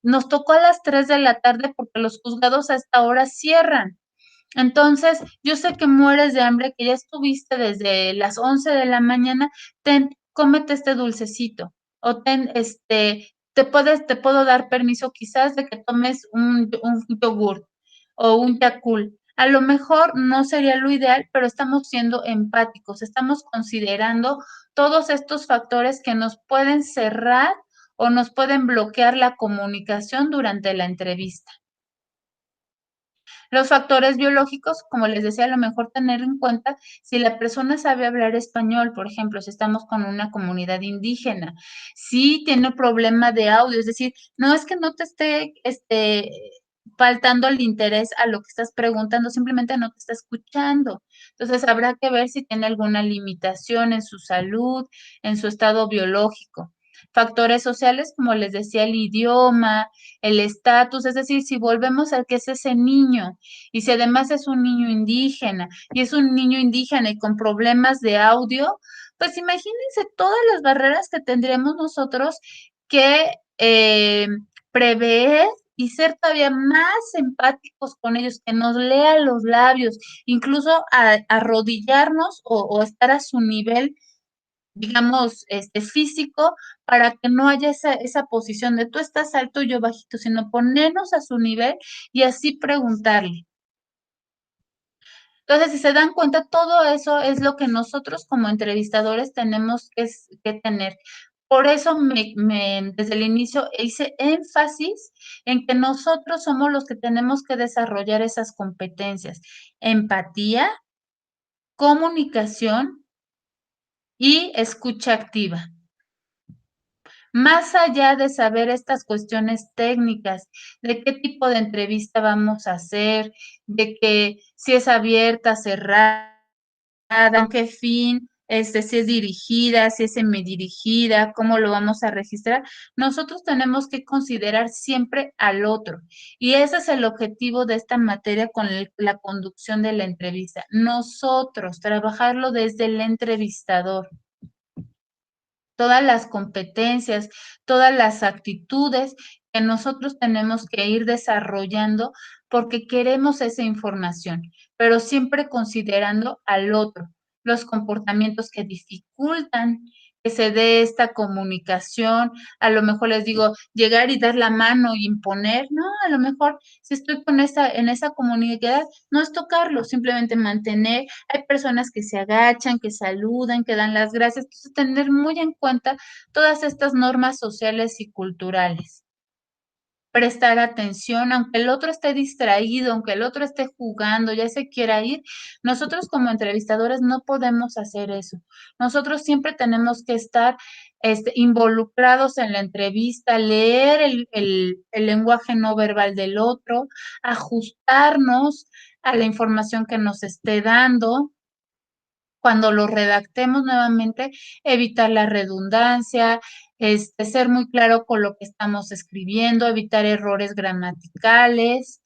nos tocó a las 3 de la tarde porque los juzgados a esta hora cierran. Entonces, yo sé que mueres de hambre, que ya estuviste desde las 11 de la mañana, ten, cómete este dulcecito, o ten, te puedo dar permiso quizás de que tomes un yogur o un Yakult. A lo mejor no sería lo ideal, pero estamos siendo empáticos, estamos considerando todos estos factores que nos pueden cerrar o nos pueden bloquear la comunicación durante la entrevista. Los factores biológicos, como les decía, a lo mejor tener en cuenta si la persona sabe hablar español, por ejemplo, si estamos con una comunidad indígena, si tiene problema de audio, es decir, no es que no te esté, faltando el interés a lo que estás preguntando, simplemente no te está escuchando. Entonces, habrá que ver si tiene alguna limitación en su salud, en su estado biológico. Factores sociales, como les decía, el idioma, el estatus, es decir, si volvemos al que es ese niño, y si además es un niño indígena, y es un niño indígena y con problemas de audio, pues imagínense todas las barreras que tendríamos nosotros que prever y ser todavía más empáticos con ellos, que nos lean los labios, incluso arrodillarnos o estar a su nivel, digamos, físico, para que no haya esa posición de tú estás alto y yo bajito, sino ponernos a su nivel y así preguntarle. Entonces, si se dan cuenta, todo eso es lo que nosotros como entrevistadores tenemos que tener. Por eso desde el inicio hice énfasis en que nosotros somos los que tenemos que desarrollar esas competencias: empatía, comunicación y escucha activa. Más allá de saber estas cuestiones técnicas, de qué tipo de entrevista vamos a hacer, de que si es abierta, cerrada, con qué fin, si es dirigida, si es semidirigida, cómo lo vamos a registrar, nosotros tenemos que considerar siempre al otro. Y ese es el objetivo de esta materia con la conducción de la entrevista. Nosotros, trabajarlo desde el entrevistador, todas las competencias, todas las actitudes que nosotros tenemos que ir desarrollando porque queremos esa información, pero siempre considerando al otro, los comportamientos que dificultan que se dé esta comunicación. A lo mejor les digo, llegar y dar la mano y imponer, no, a lo mejor si estoy en esa comunidad, no es tocarlo, simplemente mantener. Hay personas que se agachan, que saludan, que dan las gracias. Entonces, tener muy en cuenta todas estas normas sociales y culturales. Prestar atención, aunque el otro esté distraído, aunque el otro esté jugando, ya se quiera ir, nosotros como entrevistadores no podemos hacer eso. Nosotros siempre tenemos que estar involucrados en la entrevista, leer el lenguaje no verbal del otro, ajustarnos a la información que nos esté dando. Cuando lo redactemos nuevamente, evitar la redundancia, ser muy claro con lo que estamos escribiendo, evitar errores gramaticales.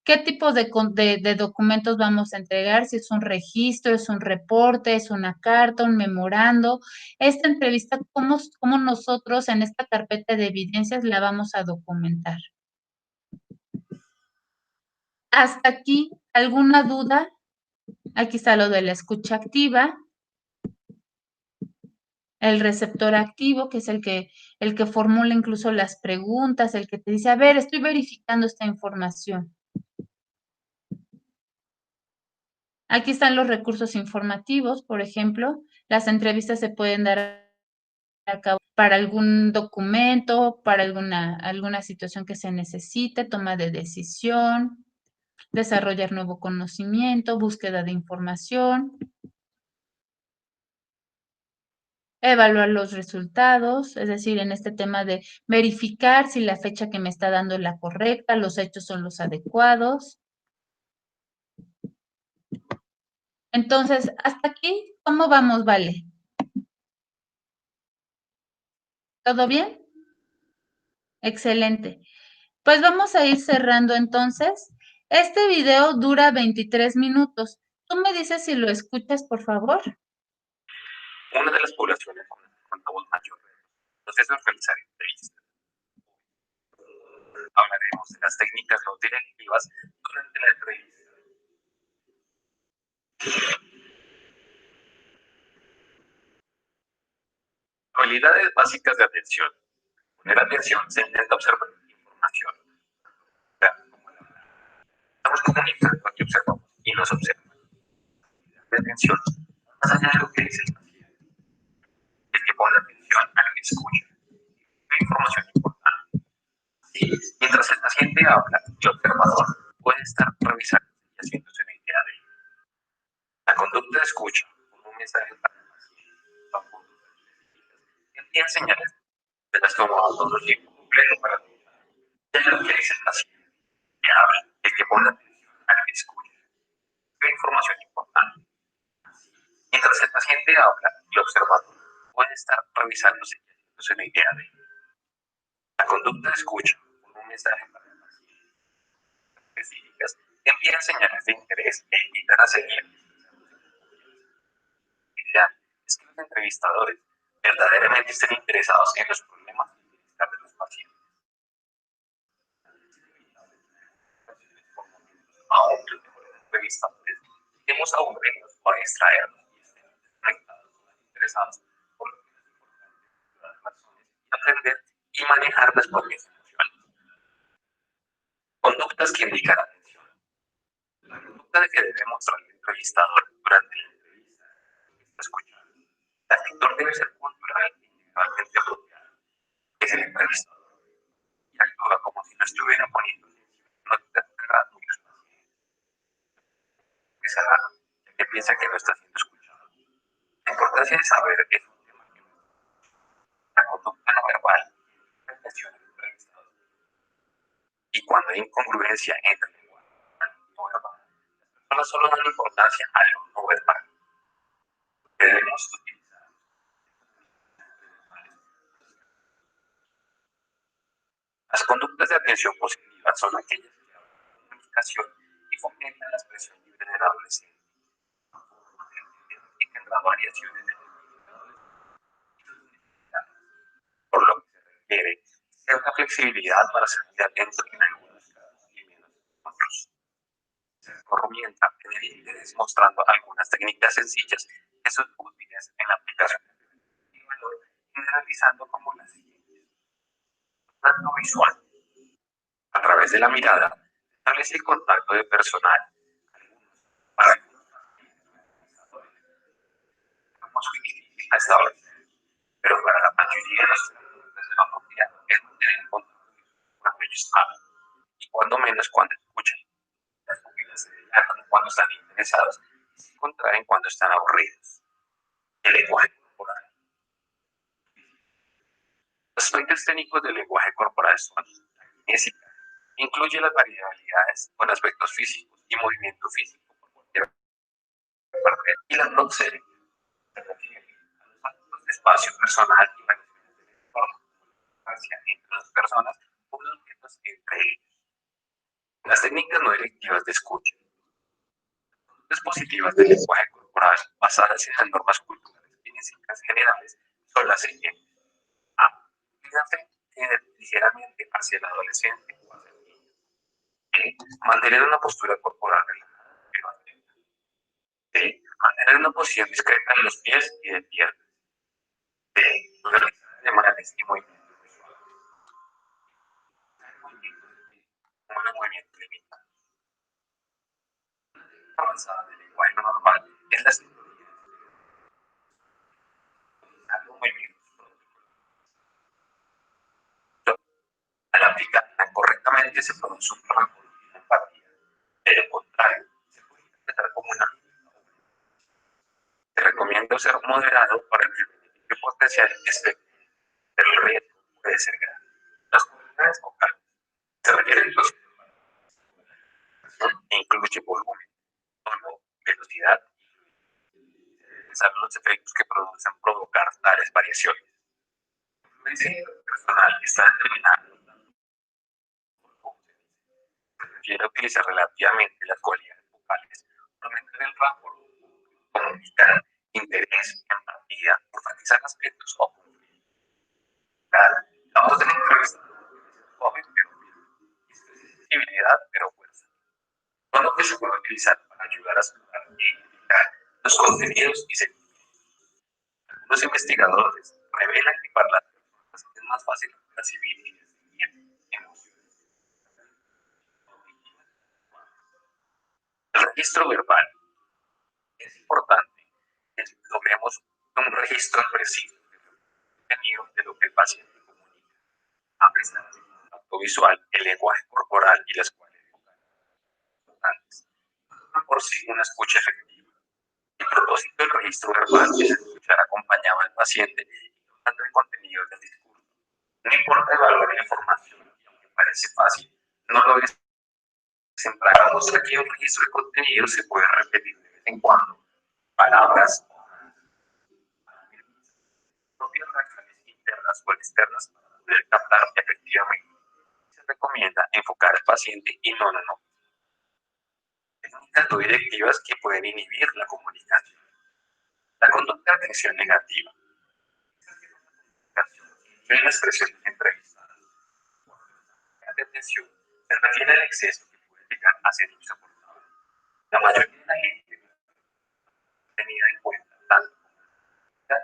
¿Qué tipo de documentos vamos a entregar? Si es un registro, es un reporte, es una carta, un memorando. Esta entrevista, ¿cómo nosotros en esta carpeta de evidencias la vamos a documentar? Hasta aquí, ¿alguna duda? Aquí está lo de la escucha activa, el receptor activo, que es el que formula incluso las preguntas, el que te dice, a ver, estoy verificando esta información. Aquí están los recursos informativos, por ejemplo, las entrevistas se pueden dar a cabo para algún documento, para alguna situación que se necesite, toma de decisión, desarrollar nuevo conocimiento, búsqueda de información, evaluar los resultados, es decir, en este tema de verificar si la fecha que me está dando es la correcta, los hechos son los adecuados. Entonces, hasta aquí, ¿cómo vamos, Vale? ¿Todo bien? Excelente. Pues vamos a ir cerrando entonces. Este video dura 23 minutos. Tú me dices si lo escuchas, por favor. Una de las poblaciones con la voz mayor entonces es realizar entrevistas. Hablaremos de las técnicas no directivas durante la entrevista. Habilidades básicas de atención. Poner atención se intenta observar información. Estamos comunicando lo que observamos y nos observan. De atención, más allá de lo que dice el paciente. El que pone atención a lo que escucha. Una información importante. Sí, mientras el paciente habla, el observador puede estar revisando y haciéndose una idea de él. La conducta de escucha, como un mensaje para el paciente, envía señales de las tomadas todo el tiempo completo para es lo que dice el paciente, que habla, el que pone atención al que escucha. Una información importante. Mientras el paciente habla, el observador puede estar revisándose y haciéndose una idea de él. La conducta de escucha, como un mensaje para el paciente, específicas, envían señales de interés e invitan a seguir. Lo ideal es que los entrevistadores verdaderamente estén interesados en los problemas y bienestar de los pacientes. Aún los mejores entrevistadores tenemos aburrirnos o distraernos y estén conectados, interesados por lo que es importante las razones y aprender y manejar las propias emociones. Conductas que indican atención. La conducta de que debe mostrar el entrevistador durante la entrevista está escuchando. El actor debe ser cultural e integralmente apropiado. Es el entrevistador y actúa como si lo estuviera poniendo no tendrá muchos pacientes. Pensará que piensa que no está siendo escuchado. La importancia de saber es un tema que la conducta no verbal la atención del entrevistador. Y cuando hay incongruencia entre el lenguaje no verbal, las personas solo dan importancia a lo no verbal. Debemos utilizar las conductas de atención positiva son aquellas que hablan de comunicación y fomentan la expresión libre del adolescente. Y tendrá variaciones de por lo que se requiere cierta flexibilidad para ser muy atento en algunos casos y menos en otros. Se recomienda tener interés mostrando algunas técnicas sencillas que son útiles en la aplicación y valor, generalizando como las siguientes. Contacto visual. A través de la mirada, establece el contacto de personal. Para algunos es muy difícil a establecer, pero para la mayoría de los terapeutas de la familia es mantener el contacto cuando ellos hablan y cuando menos cuando escuchan. Las pupilas se dilatan cuando están interesados y se contraen cuando están aburridos. El lenguaje corporal. Los aspectos técnicos del lenguaje corporal son física. Incluye las variabilidades con aspectos físicos y movimiento físico por cualquier parte. Y la proxémica se refiere a los actos de espacio personal y variaciones del entorno, hacia entre las personas o los objetos entre ellos. Las técnicas no directivas de escucha. Las positivas del lenguaje corporal basadas en las normas culturales físicas generales son las siguientes. A. Cuídate ligeramente hacia el adolescente o hacia el niño. B. Mantener una postura corporal relajada pero atenta. Mantener una posición discreta en los pies y de piernas. B. Realizar ademanes y movimientos visuales. Como los movimientos limitados. La avanzada del lenguaje no normal es la psicología. Los movimientos al aplicarla correctamente se produce un rango de empatía. De lo contrario, se puede interpretar como una. Se recomienda ser moderado para el potencial efecto, pero el riesgo puede ser grande. Las comunidades vocales se refieren a los e incluye volumen, tono, velocidad y pensar los efectos que producen provocar tales variaciones. La influencia personal está determinada por cómo se dice. Se refiere a utilizar relativamente las cualidades vocales, aumentar el rango, comunicar, interés, empatía, enfatizar aspectos o conflictos. La voz del entrevistador joven pero firme, sensibilidad pero fuerza. Todo que se puede utilizar para ayudar a identificar los contenidos y sentimientos. Los investigadores revelan que para las personas es más fácil percibir y distinguir emociones. El registro verbal es importante que logremos un registro preciso de lo que el paciente comunica, a pesar del contacto visual, el lenguaje corporal y las cualidades vocales importantes. No por sí una escucha efectiva. El propósito del registro verbal es escuchar acompañado al paciente y notando el contenido del discurso. No importa evaluar la información, y aunque parece fácil, no lo es. Sembramos aquí un registro de contenido se puede repetir de vez en cuando. Palabras, propias reacciones internas o externas para poder captar efectivamente. Se recomienda enfocar al paciente y no. Técnicas no directivas que pueden inhibir la comunicación. La conducta de atención negativa. En las expresiones entrevistadas. La atención se refiere al exceso que puede llegar a ser insoportable. La mayoría de la gente tenida en cuenta tanto como la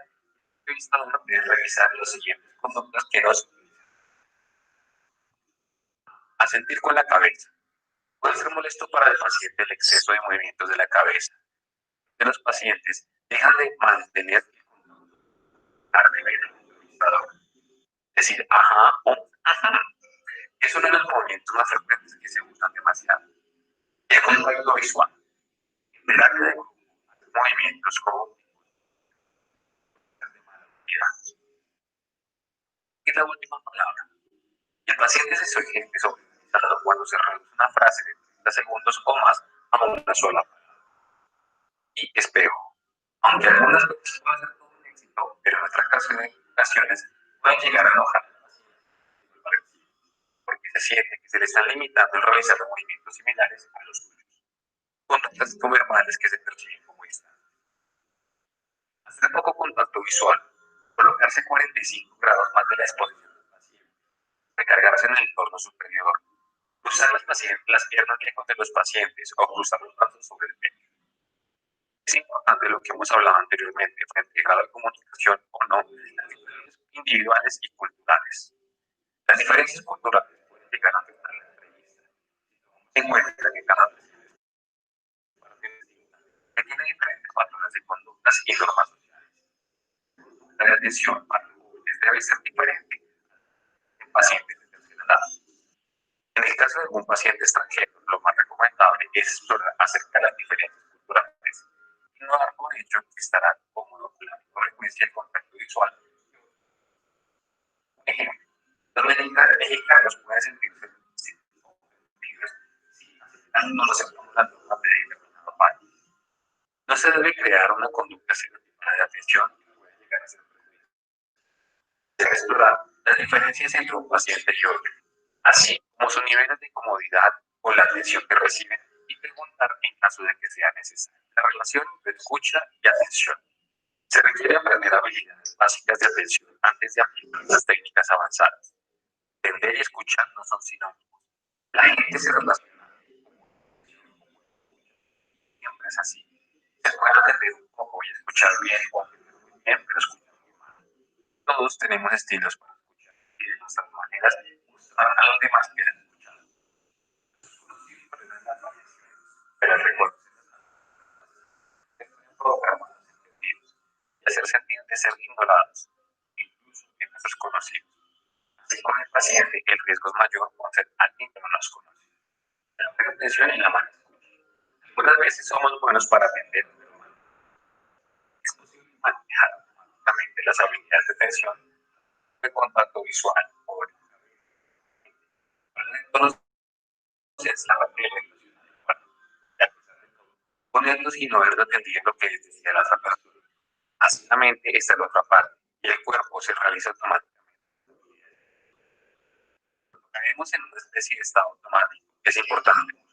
entrevistador debe revisar los siguientes conductas que nos asentir con la cabeza. Puede ser molesto para el paciente el exceso de movimientos de la cabeza. De los pacientes dejan de mantener el entrevistador. Decir ajá o ajá. Es uno de los movimientos más frecuentes que se usan demasiado. El contacto visual. En el área de movimientos como es la última palabra. El paciente se sugiere desorganizado cuando se reduce una frase de 30 segundos o más a una sola palabra. Y espejo. Aunque algunas veces puede ser todo un éxito, pero en otras ocasiones pueden llegar a enojar al paciente porque se siente que se le están limitando el realizar movimientos similares a los suyos. Conductas no verbales que se perciben como estas. Hacer poco contacto visual, colocarse 45 grados más de la exposición del paciente, recargarse en el entorno superior, cruzar las piernas lejos de los pacientes o cruzar los brazos sobre el pecho. Es importante lo que hemos hablado anteriormente frente al grado de comunicación o no, las diferencias individuales y culturales. Las diferencias culturales pueden llegar a afectar la entrevista. Se encuentra que cada paciente que tiene diferentes patrones de conductas y normas sociales. La atención para los jóvenes debe ser diferente en pacientes de tercera edad. En el caso de algún paciente extranjero, lo más recomendable es explorar acerca de las diferencias culturales y no dar por hecho que estará cómodo con la misma frecuencia del contacto visual. Por ejemplo, los mexicanos pueden sentirse ofendidos si no los aceptamos la norma de determinado país. No se debe crear una conducta estereotipada de atención que puede llegar a ser perjudicial. Debe explorar las diferencias entre un paciente y otro, así como sus niveles de comodidad o la atención que reciben y preguntar en caso de que sea necesario. La relación entre escucha y atención. Se requiere aprender habilidades básicas de atención antes de aplicar las técnicas avanzadas. Entender y escuchar no son sinónimos. La gente se relaciona siempre es así. Se pueden atender un poco y escuchar bien o entender muy bien, pero escuchar muy mal. Todos tenemos estilos para escuchar y de nuestras maneras mostrar a los demás que han escuchado. Pero recuerden, provocar malos entendidos y hacer sentir de ser ignorados, incluso en nuestros conocidos. Así con el paciente, el riesgo es mayor por ser alguien que no nos conoce. La atención y la mala escucha. Algunas veces somos buenos para atender, pero mal. Es posible manejar automáticamente las habilidades de atención, de contacto visual o entonces la parte de la ilusión adecuada. Ponernos y no verlo atendiendo lo que les decía la otra persona. Así la mente está en la otra parte y el cuerpo se realiza automáticamente. Caemos en una especie de estado automático. Es importante.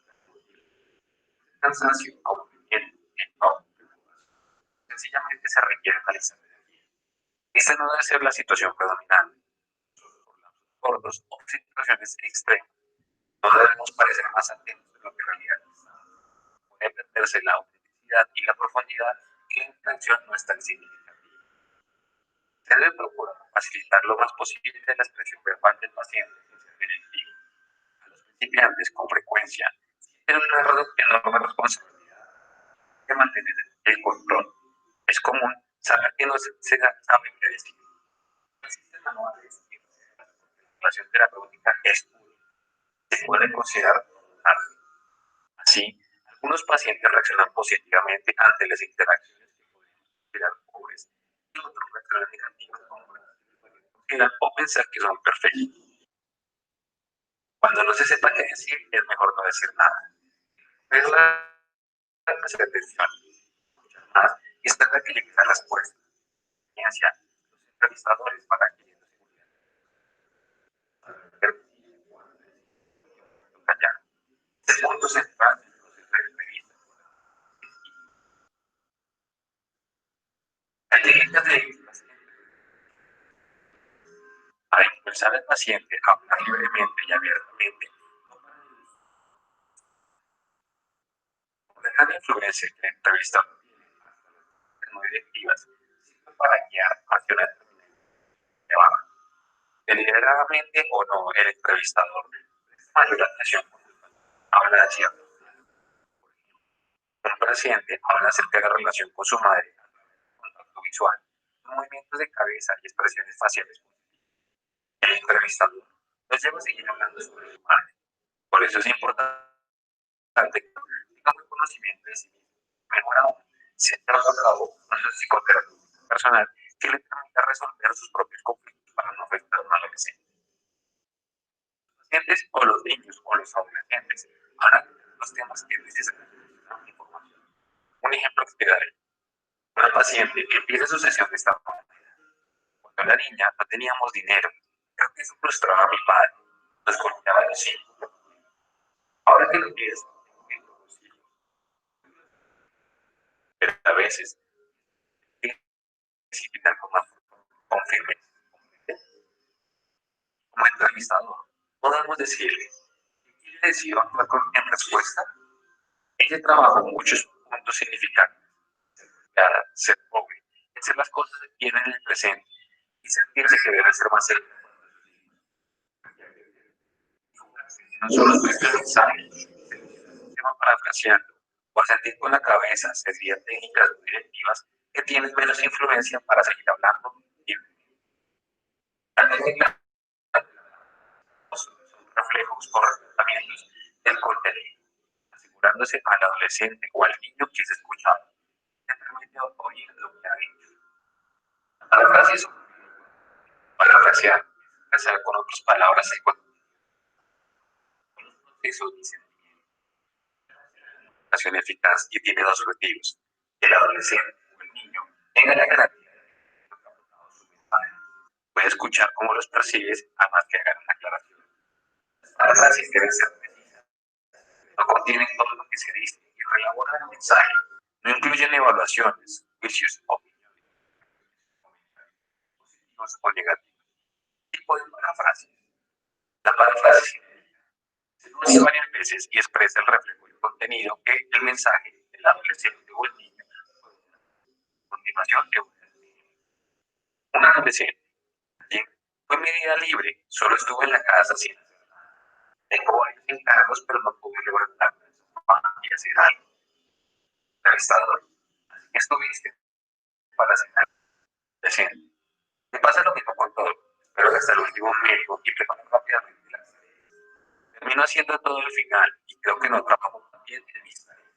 Cansancio, aburrimiento, sencillamente se requiere analizar energía. Esta no debe ser la situación predominante. Cortos o situaciones extremas. No debemos parecer más atentos de lo que en realidad es. Puede perderse la autenticidad y la profundidad y la intención no es tan significativa. Se debe procurar facilitar lo más posible la expresión verbal del paciente sin ser directivo. A los principiantes, con frecuencia, tienen una enorme responsabilidad de mantener el control. Es común saber que no se sabe qué decir. No existe manual de decir. La relación terapéutica es única. Se puede considerar arte. Así, algunos pacientes reaccionan positivamente ante las interacciones que podrían considerar pobres y otros reaccionan negativamente como consideran o pensar que son perfectos. Cuando no se sepa qué decir, es mejor no decir nada. Es la atención, más, y está tranquilizar la respuesta. Los entrevistadores para adquirir seguridad. El punto central del proceso de entrevista. Hay técnicas de para impulsar al paciente a hablar libremente y abiertamente. Una gran influencia que la entrevista no directivas sirve para guiar hacia una determinada. Deliberadamente o no, el entrevistador mayor atención habla de cierto. Un paciente habla acerca de la relación con su madre, contacto visual, movimientos de cabeza y expresiones faciales. El entrevistador nos lleva a seguir hablando sobre su madre. Por eso es importante que tengamos conocimiento de sí mismo. Mejor aún, si lleva a cabo un proceso psicoterapéutico personal que le permita resolver sus propios conflictos para no afectar a un adolescente. Los pacientes o los niños o los adolescentes van a tener los temas que necesitan información. Un ejemplo que te daré. Una paciente que empieza su sesión de esta manera. Cuando era niña no teníamos dinero. Creo que eso frustraba a mi padre. Nos golpeaba los hijos. Ahora que lo pienso, tengo los hijos. Pero a veces disciplinar con firmeza. Como entrevistador, podemos decirle, ¿qué quiere decir en respuesta? Ella trabajó muchos puntos significantes. Ser pobre, hacer las cosas bien en el presente y sentirse que debe ser más seguro. No solo nuestro mensaje, tema parafraseando, o sentir con la cabeza serían técnicas directivas que tienen menos influencia para seguir hablando. La técnica son reflejos o representamientos del contenido, asegurándose al adolescente o al niño que es escuchado, le permite oír lo que ha dicho. Parafrasear, expresar con otras palabras el proceso y sentimiento eficaz y tiene dos objetivos. El adolescente o el niño tenga la garantía de que su mensaje. Puede escuchar cómo los percibes, además que hagan una aclaración. Las palabras deben ser precisas. No contienen todo lo que se dice y reelaboran el mensaje. No incluyen evaluaciones, juicios, opiniones, positivos o negativos. Tipo de paráfrasis. La paráfrasis se usa varias veces y expresa el reflejo del contenido que el mensaje del adolescente o el niño continuación te voy a decir. Un adolescente. Bien, fue mi día libre, solo estuve en la casa sin hacer nada. Tengo varios encargos, pero no pude levantarme del sofá y hacer algo. Entrevistador. Así que estuviste para cenar. Decente. Me pasa lo mismo con todo. Espero que hasta el último momento y preparo rápidamente las tareas. Termino haciendo todo al final y creo que no trabajo tan bien en mis tareas.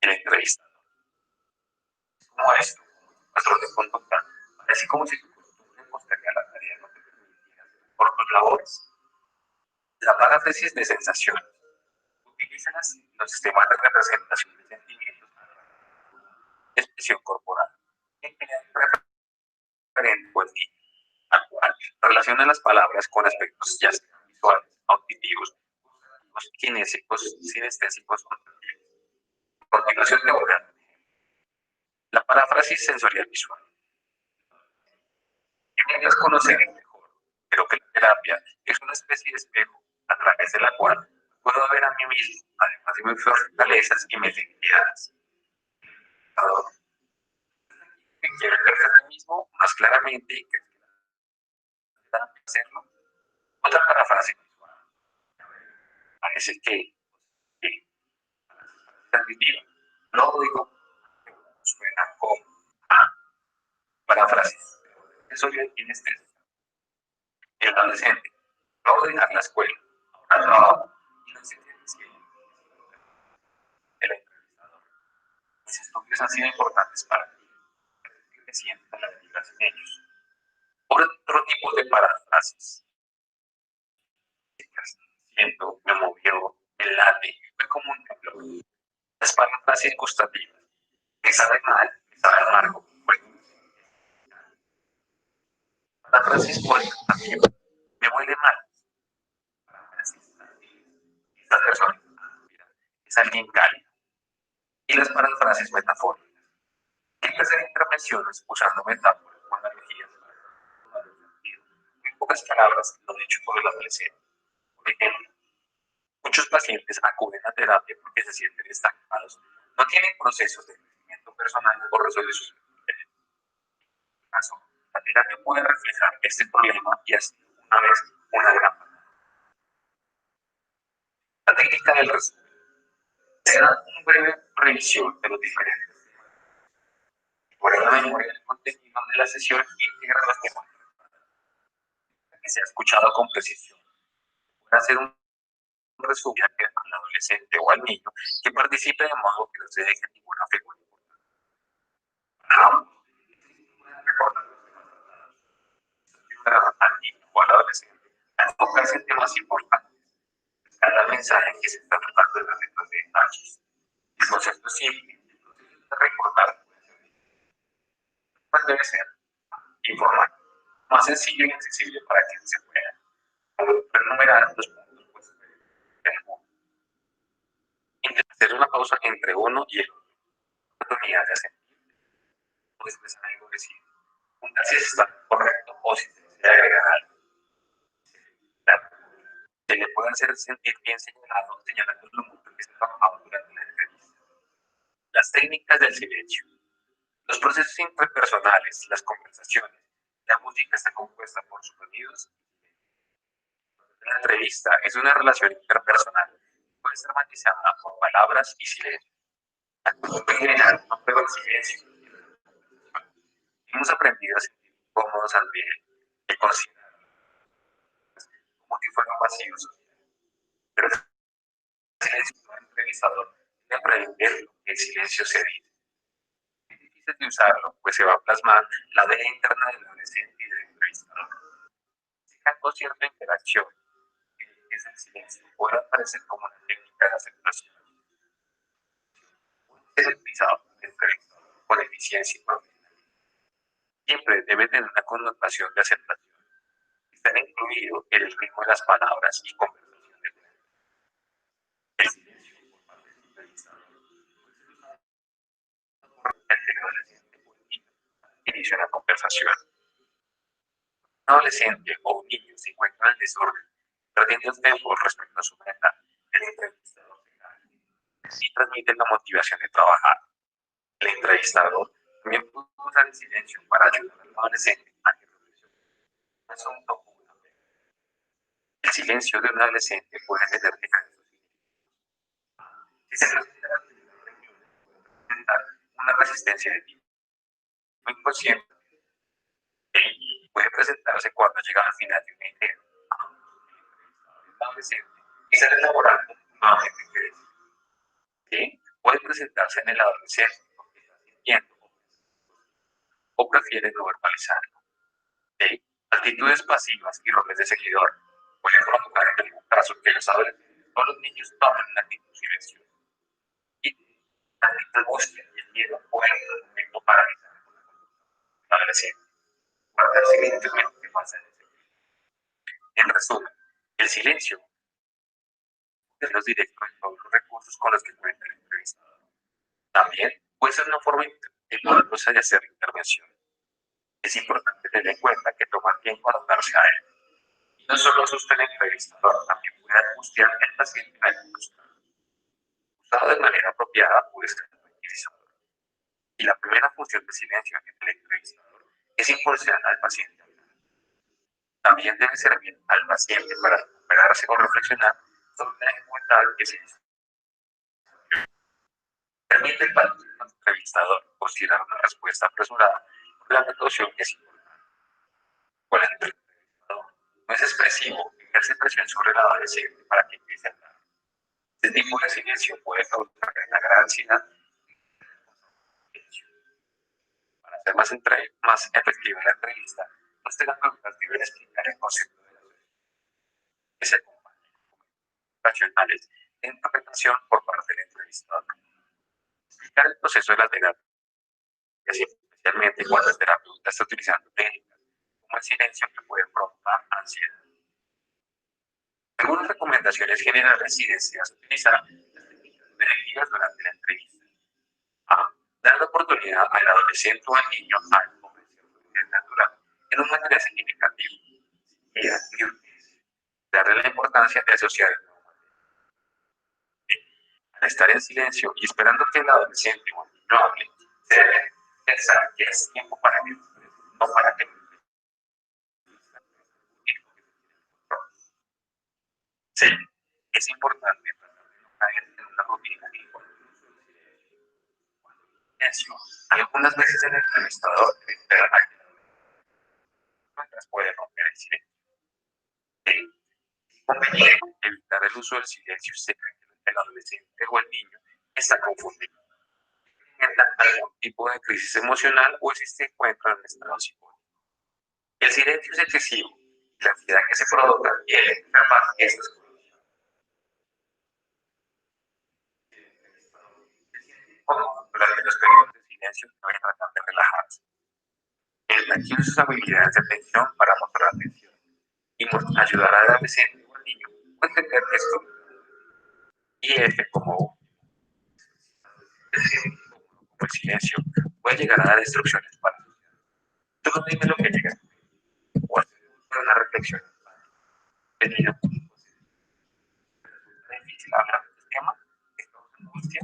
El entrevistador. Es como esto, patrón de conducta. Parece como si tu costumbre postergar la tarea no te permitiera hacer por tus labores. La paráfrasis de sensaciones. Utiliza los sistemas de representación de sentimientos. Expresión corporal. Referente o el niño. Actual. Relaciona las palabras con aspectos ya sean visuales, auditivos, kinésicos, sinestésicos o olfativos. A continuación te voy a dar la paráfrasis sensorial visual. Quienes conocen mejor, pero que la terapia es una especie de espejo a través de la cual puedo ver a mí mismo, además de mis fortalezas y mis debilidades. Que quiere verse a sí mismo más claramente y que quiera hacerlo. Otra paráfrasis visual. Parece que transmitir. No digo suena como paráfrasis. Eso ya tiene este. El adolescente. Luego de dejar la escuela. Ahora trabajo. Y no sé qué decir. El entrevistador. Mis estudios han sido importantes para mí. Que me siento en la vida sin ellos. Otro tipo de paráfrasis. Siento, me movió, me late, fue como un temblor. Las paráfrasis gustativas. Me sabe mal, me sabe amargo. Paráfrasis cualitativa. Me huele mal. Esta persona es alguien cálido. Y las paráfrasis metafóricas. Hay que hacer intervenciones usando metáforas o analogías para el sentido. En pocas palabras, lo dicho por el adolescente. Por ejemplo, muchos pacientes acuden a terapia porque se sienten estancados, no tienen procesos de crecimiento personal o resolución de caso. La terapia puede reflejar este problema y así una vez una gran palabra. La técnica del resumen. Se da una breve revisión de los diferentes temas. Por la memoria del contenido de la sesión integra los temas que se ha escuchado con precisión. Puede hacer un resumen al adolescente o al niño que participe de modo que no se deje ninguna figura importante. Al niño o al adolescente a enfocarse en temas importantes. Cada mensaje que se está tratando de las letras de detalles. El concepto simple, de recordar, debe ser informar, más sencillo y accesible para quien se pueda enumerar los puntos pues, hacer una pausa entre uno y el otro. Oportunidad de hacer o expresar algo decir. Preguntar si está correcto o si se desea agregar algo. Se le puede hacer sentir bien señalado, señalando lo mucho que se trabajaba durante la entrevista. Las técnicas del silencio. Los procesos interpersonales, las conversaciones, la música está compuesta por sonidos. La entrevista es una relación interpersonal. Puede ser matizada por palabras y silencio. En general, no prueba el silencio. Hemos aprendido a sentir cómodos al ver y considerar como si fueran vacíos. Pero el silencio del entrevistador debe aprender lo que el silencio se dice. Es difícil de usarlo, pues se va a plasmar la vena interna del adolescente y del entrevistador. Si con cierta interacción, es el silencio, puede aparecer como una técnica de aceptación. Puede ser utilizado por el entrevistador con eficiencia y profesionalidad. Siempre debe tener una connotación de aceptación. Estar incluido en el ritmo de las palabras y conversaciones. El silencio por parte del entrevistador el adolescente inicia una conversación. Un adolescente o un niño se encuentra en el desorden, perdiendo el tiempo respecto a su meta. El entrevistador y transmite la motivación de trabajar. El entrevistador También puede usar el silencio para ayudar al adolescente a que reflexione. Un asunto o una meta. El silencio de un adolescente puede tener diferentes significados. Si se presenta la actividad de reunión, puede representar una resistencia de tipo inconsciente. Puede presentarse cuando llega al final de una idea. El adolescente y ser elaborando nuevamente que es. ¿Sí? Puede presentarse en el adolescente porque está sintiendo o prefiere no verbalizarlo. ¿Sí? Actitudes pasivas y roles de seguidor pueden provocar en algún caso que los adolescentes o los niños tomen una actitud silenciosa. Y la angustia y el miedo pueden en un momento paralizar al adolescente. Guardar silencio mientras que pasa en ese. En resumen, el silencio es los directos de todos los recursos con los que cuenta el entrevistador. También puede ser una forma poderosa de hacer intervención. Es importante tener en cuenta que tomar tiempo para adaptarse a él. Y no solo asusta el entrevistador, también puede angustiar al paciente al frustrado. Usado de manera apropiada puede ser tranquilizador. Y la primera función de silencio en el entrevistador es impulsar al paciente. También debe servir al paciente para recuperarse o reflexionar sobre la dificultad que se hizo. Permite al entrevistador considerar una respuesta apresurada por la precaución que es importante. Cuando el entrevistador no es expresivo, ejerce presión sobre el adolescente para que empiece a hablar. Este tipo de silencio puede causar una gran ansiedad. Para hacer más efectiva la entrevista, los terapeutas deben explicar el concepto de la sociedad que se acompaña con racionales de interpretación por parte del entrevistador. Explicar el proceso de la terapia, especialmente cuando el terapeuta está utilizando técnicas como el silencio que pueden provocar ansiedad. Algunas recomendaciones generales si deseas utilizar las técnicas directivas durante la entrevista. A. Dar la oportunidad al adolescente o al niño a convencer de natural en un material significativo. Y darle la importancia de asociar el nuevo material. Al estar en silencio y esperando que el adolescente o el niño hable, se debe pensar que es tiempo para que no para que sí, es importante tratar de no caer en una rutina y silencio. Algunas veces el entrevistador espera a que mientras puede romper el silencio. Conveniente evitar el uso del silencio si se cree que el adolescente o el niño está confundido. Presenta algún tipo de crisis emocional o si se encuentra en un estado psicótico. El silencio es excesivo y la ansiedad que se provoca y el enfermar estas condiciones. Durante los periodos de silencio debe tratar de relajarse. Él adquiere sus habilidades de atención para mostrar atención y ayudar al adolescente o al niño a entender esto y como el silencio puede llegar a dar instrucciones para tú no dime lo que llega o hacer una reflexión. El niño es difícil hablar de este tema, estamos en angustia,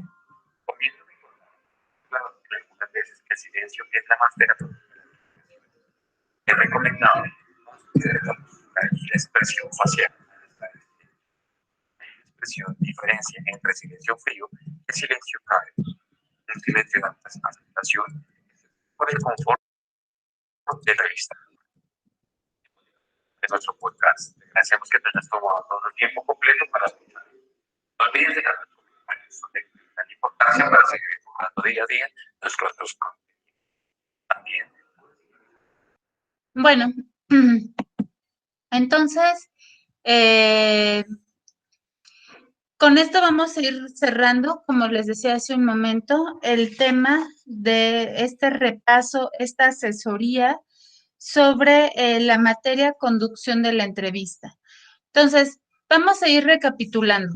comiendo claro, algunas veces que el silencio es la más terapéutica. Es recomendado y la expresión facial. Hay una expresión diferencia entre silencio frío y silencio cálido. Un silencio de aceptación por el confort de la vista de nuestro podcast. Agradecemos que te hayas tomado todo el tiempo completo para escuchar. No olvides dejar tus comentarios sobre la importancia para seguir mejorando día a día nuestros contenidos. También. Bueno, entonces, con esto vamos a ir cerrando, como les decía hace un momento, el tema de este repaso, esta asesoría sobre la materia conducción de la entrevista. Entonces, vamos a ir recapitulando.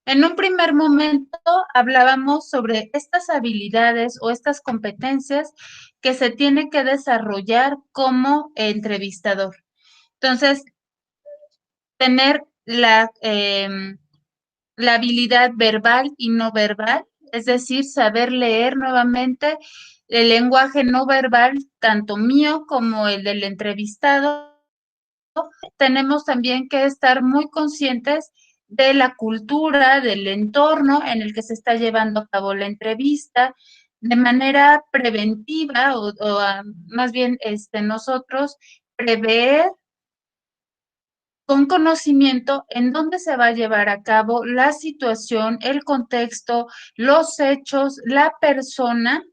En un primer momento hablábamos sobre estas habilidades o estas competencias que se tiene que desarrollar como entrevistador. Entonces, tener la habilidad verbal y no verbal, es decir, saber leer nuevamente el lenguaje no verbal, tanto mío como el del entrevistado. Tenemos también que estar muy conscientes de la cultura, del entorno en el que se está llevando a cabo la entrevista, de manera preventiva más bien nosotros prever con conocimiento en dónde se va a llevar a cabo la situación, el contexto, los hechos, la persona,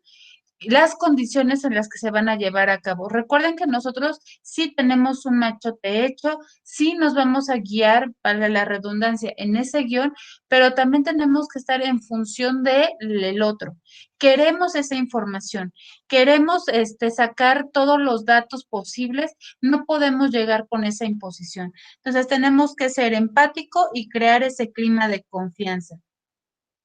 las condiciones en las que se van a llevar a cabo. Recuerden que nosotros sí tenemos un machote hecho, sí nos vamos a guiar, para la redundancia, en ese guión, pero también tenemos que estar en función del otro. Queremos esa información, queremos sacar todos los datos posibles, no podemos llegar con esa imposición. Entonces tenemos que ser empático y crear ese clima de confianza.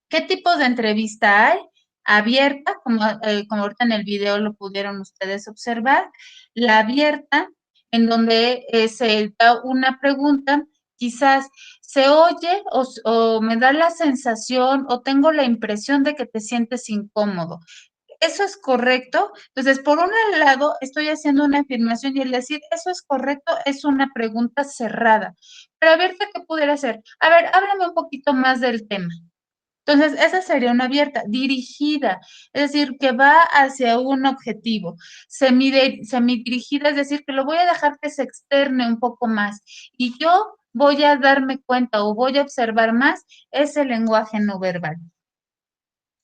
¿Qué tipo de entrevista hay? Abierta, como ahorita en el video lo pudieron ustedes observar, la abierta, en donde se da una pregunta, quizás se oye o me da la sensación o tengo la impresión de que te sientes incómodo. ¿Eso es correcto? Entonces, por un lado, estoy haciendo una afirmación y el decir eso es correcto es una pregunta cerrada. Pero abierta, ¿qué pudiera ser? A ver, háblame un poquito más del tema. Entonces, esa sería una abierta, dirigida, es decir, que va hacia un objetivo. Semidirigida, es decir, que lo voy a dejar que se externe un poco más y yo voy a darme cuenta o voy a observar más ese lenguaje no verbal.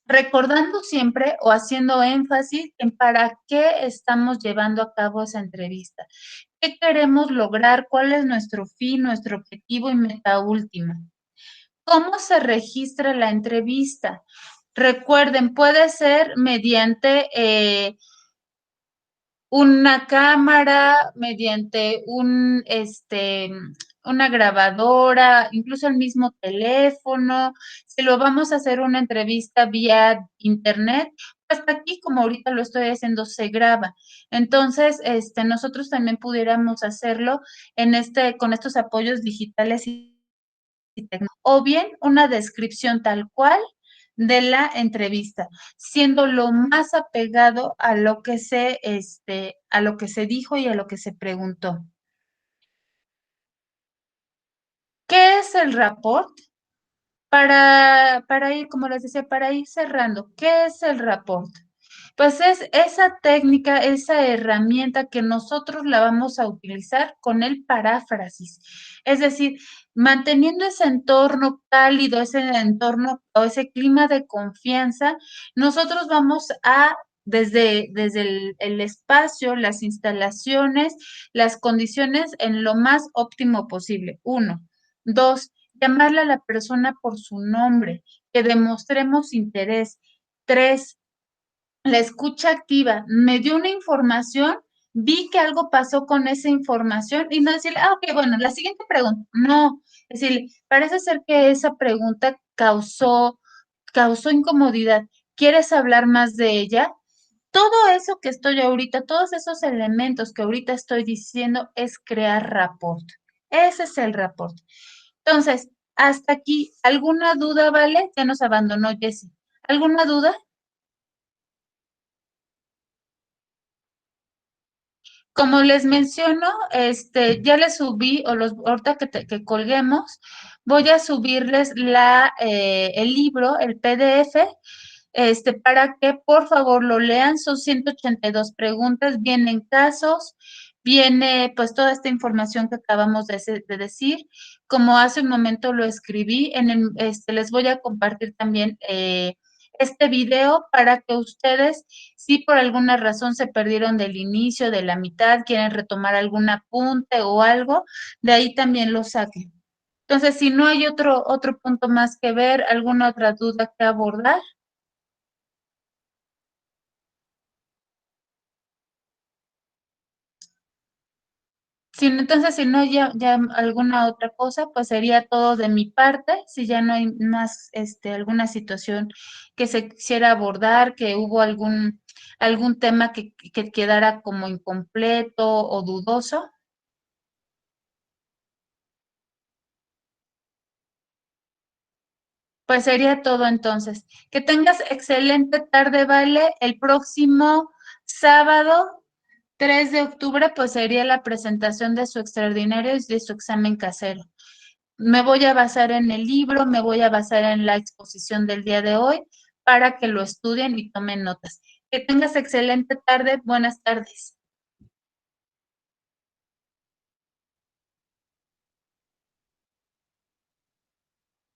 Recordando siempre o haciendo énfasis en para qué estamos llevando a cabo esa entrevista. ¿Qué queremos lograr? ¿Cuál es nuestro fin, nuestro objetivo y meta última? ¿Cómo se registra la entrevista? Recuerden, puede ser mediante una cámara, mediante una grabadora, incluso el mismo teléfono. Si lo vamos a hacer una entrevista vía internet, hasta aquí, como ahorita lo estoy haciendo, se graba. Entonces, nosotros también pudiéramos hacerlo con estos apoyos digitales o bien una descripción tal cual de la entrevista, siendo lo más apegado a lo que se dijo y a lo que se preguntó. ¿Qué es el rapport? Para ir, como les decía, para ir cerrando, ¿qué es el rapport? Pues es esa técnica, esa herramienta que nosotros la vamos a utilizar con el paráfrasis. Es decir, manteniendo ese entorno cálido, ese entorno o ese clima de confianza, nosotros vamos a desde el espacio, las instalaciones, las condiciones en lo más óptimo posible. Uno. Dos, llamarle a la persona por su nombre, que demostremos interés. Tres, la escucha activa. Me dio una información, vi que algo pasó con esa información y no decirle, ok, bueno, la siguiente pregunta. No, es decir, parece ser que esa pregunta causó incomodidad. ¿Quieres hablar más de ella? Todo eso que estoy ahorita, todos esos elementos que ahorita estoy diciendo es crear rapport. Ese es el rapport. Entonces, hasta aquí, ¿alguna duda, Vale? Ya nos abandonó Jessie. ¿Alguna duda? Como les menciono, ya les subí, ahorita que colguemos, voy a subirles el libro, el PDF, para que por favor lo lean. Son 182 preguntas, vienen casos, viene pues toda esta información que acabamos de decir. Como hace un momento lo escribí, les voy a compartir también este video para que ustedes, si por alguna razón se perdieron del inicio, de la mitad, quieren retomar algún apunte o algo, de ahí también lo saquen. Entonces, si no hay otro punto más que ver, alguna otra duda que abordar. Entonces, si no ya alguna otra cosa, pues sería todo de mi parte. Si ya no hay más, alguna situación que se quisiera abordar, que hubo algún tema que quedara como incompleto o dudoso. Pues sería todo entonces. Que tengas excelente tarde, Vale. El próximo sábado, 3 de octubre, pues sería la presentación de su extraordinario y de su examen casero. Me voy a basar en el libro, me voy a basar en la exposición del día de hoy para que lo estudien y tomen notas. Que tengas excelente tarde. Buenas tardes.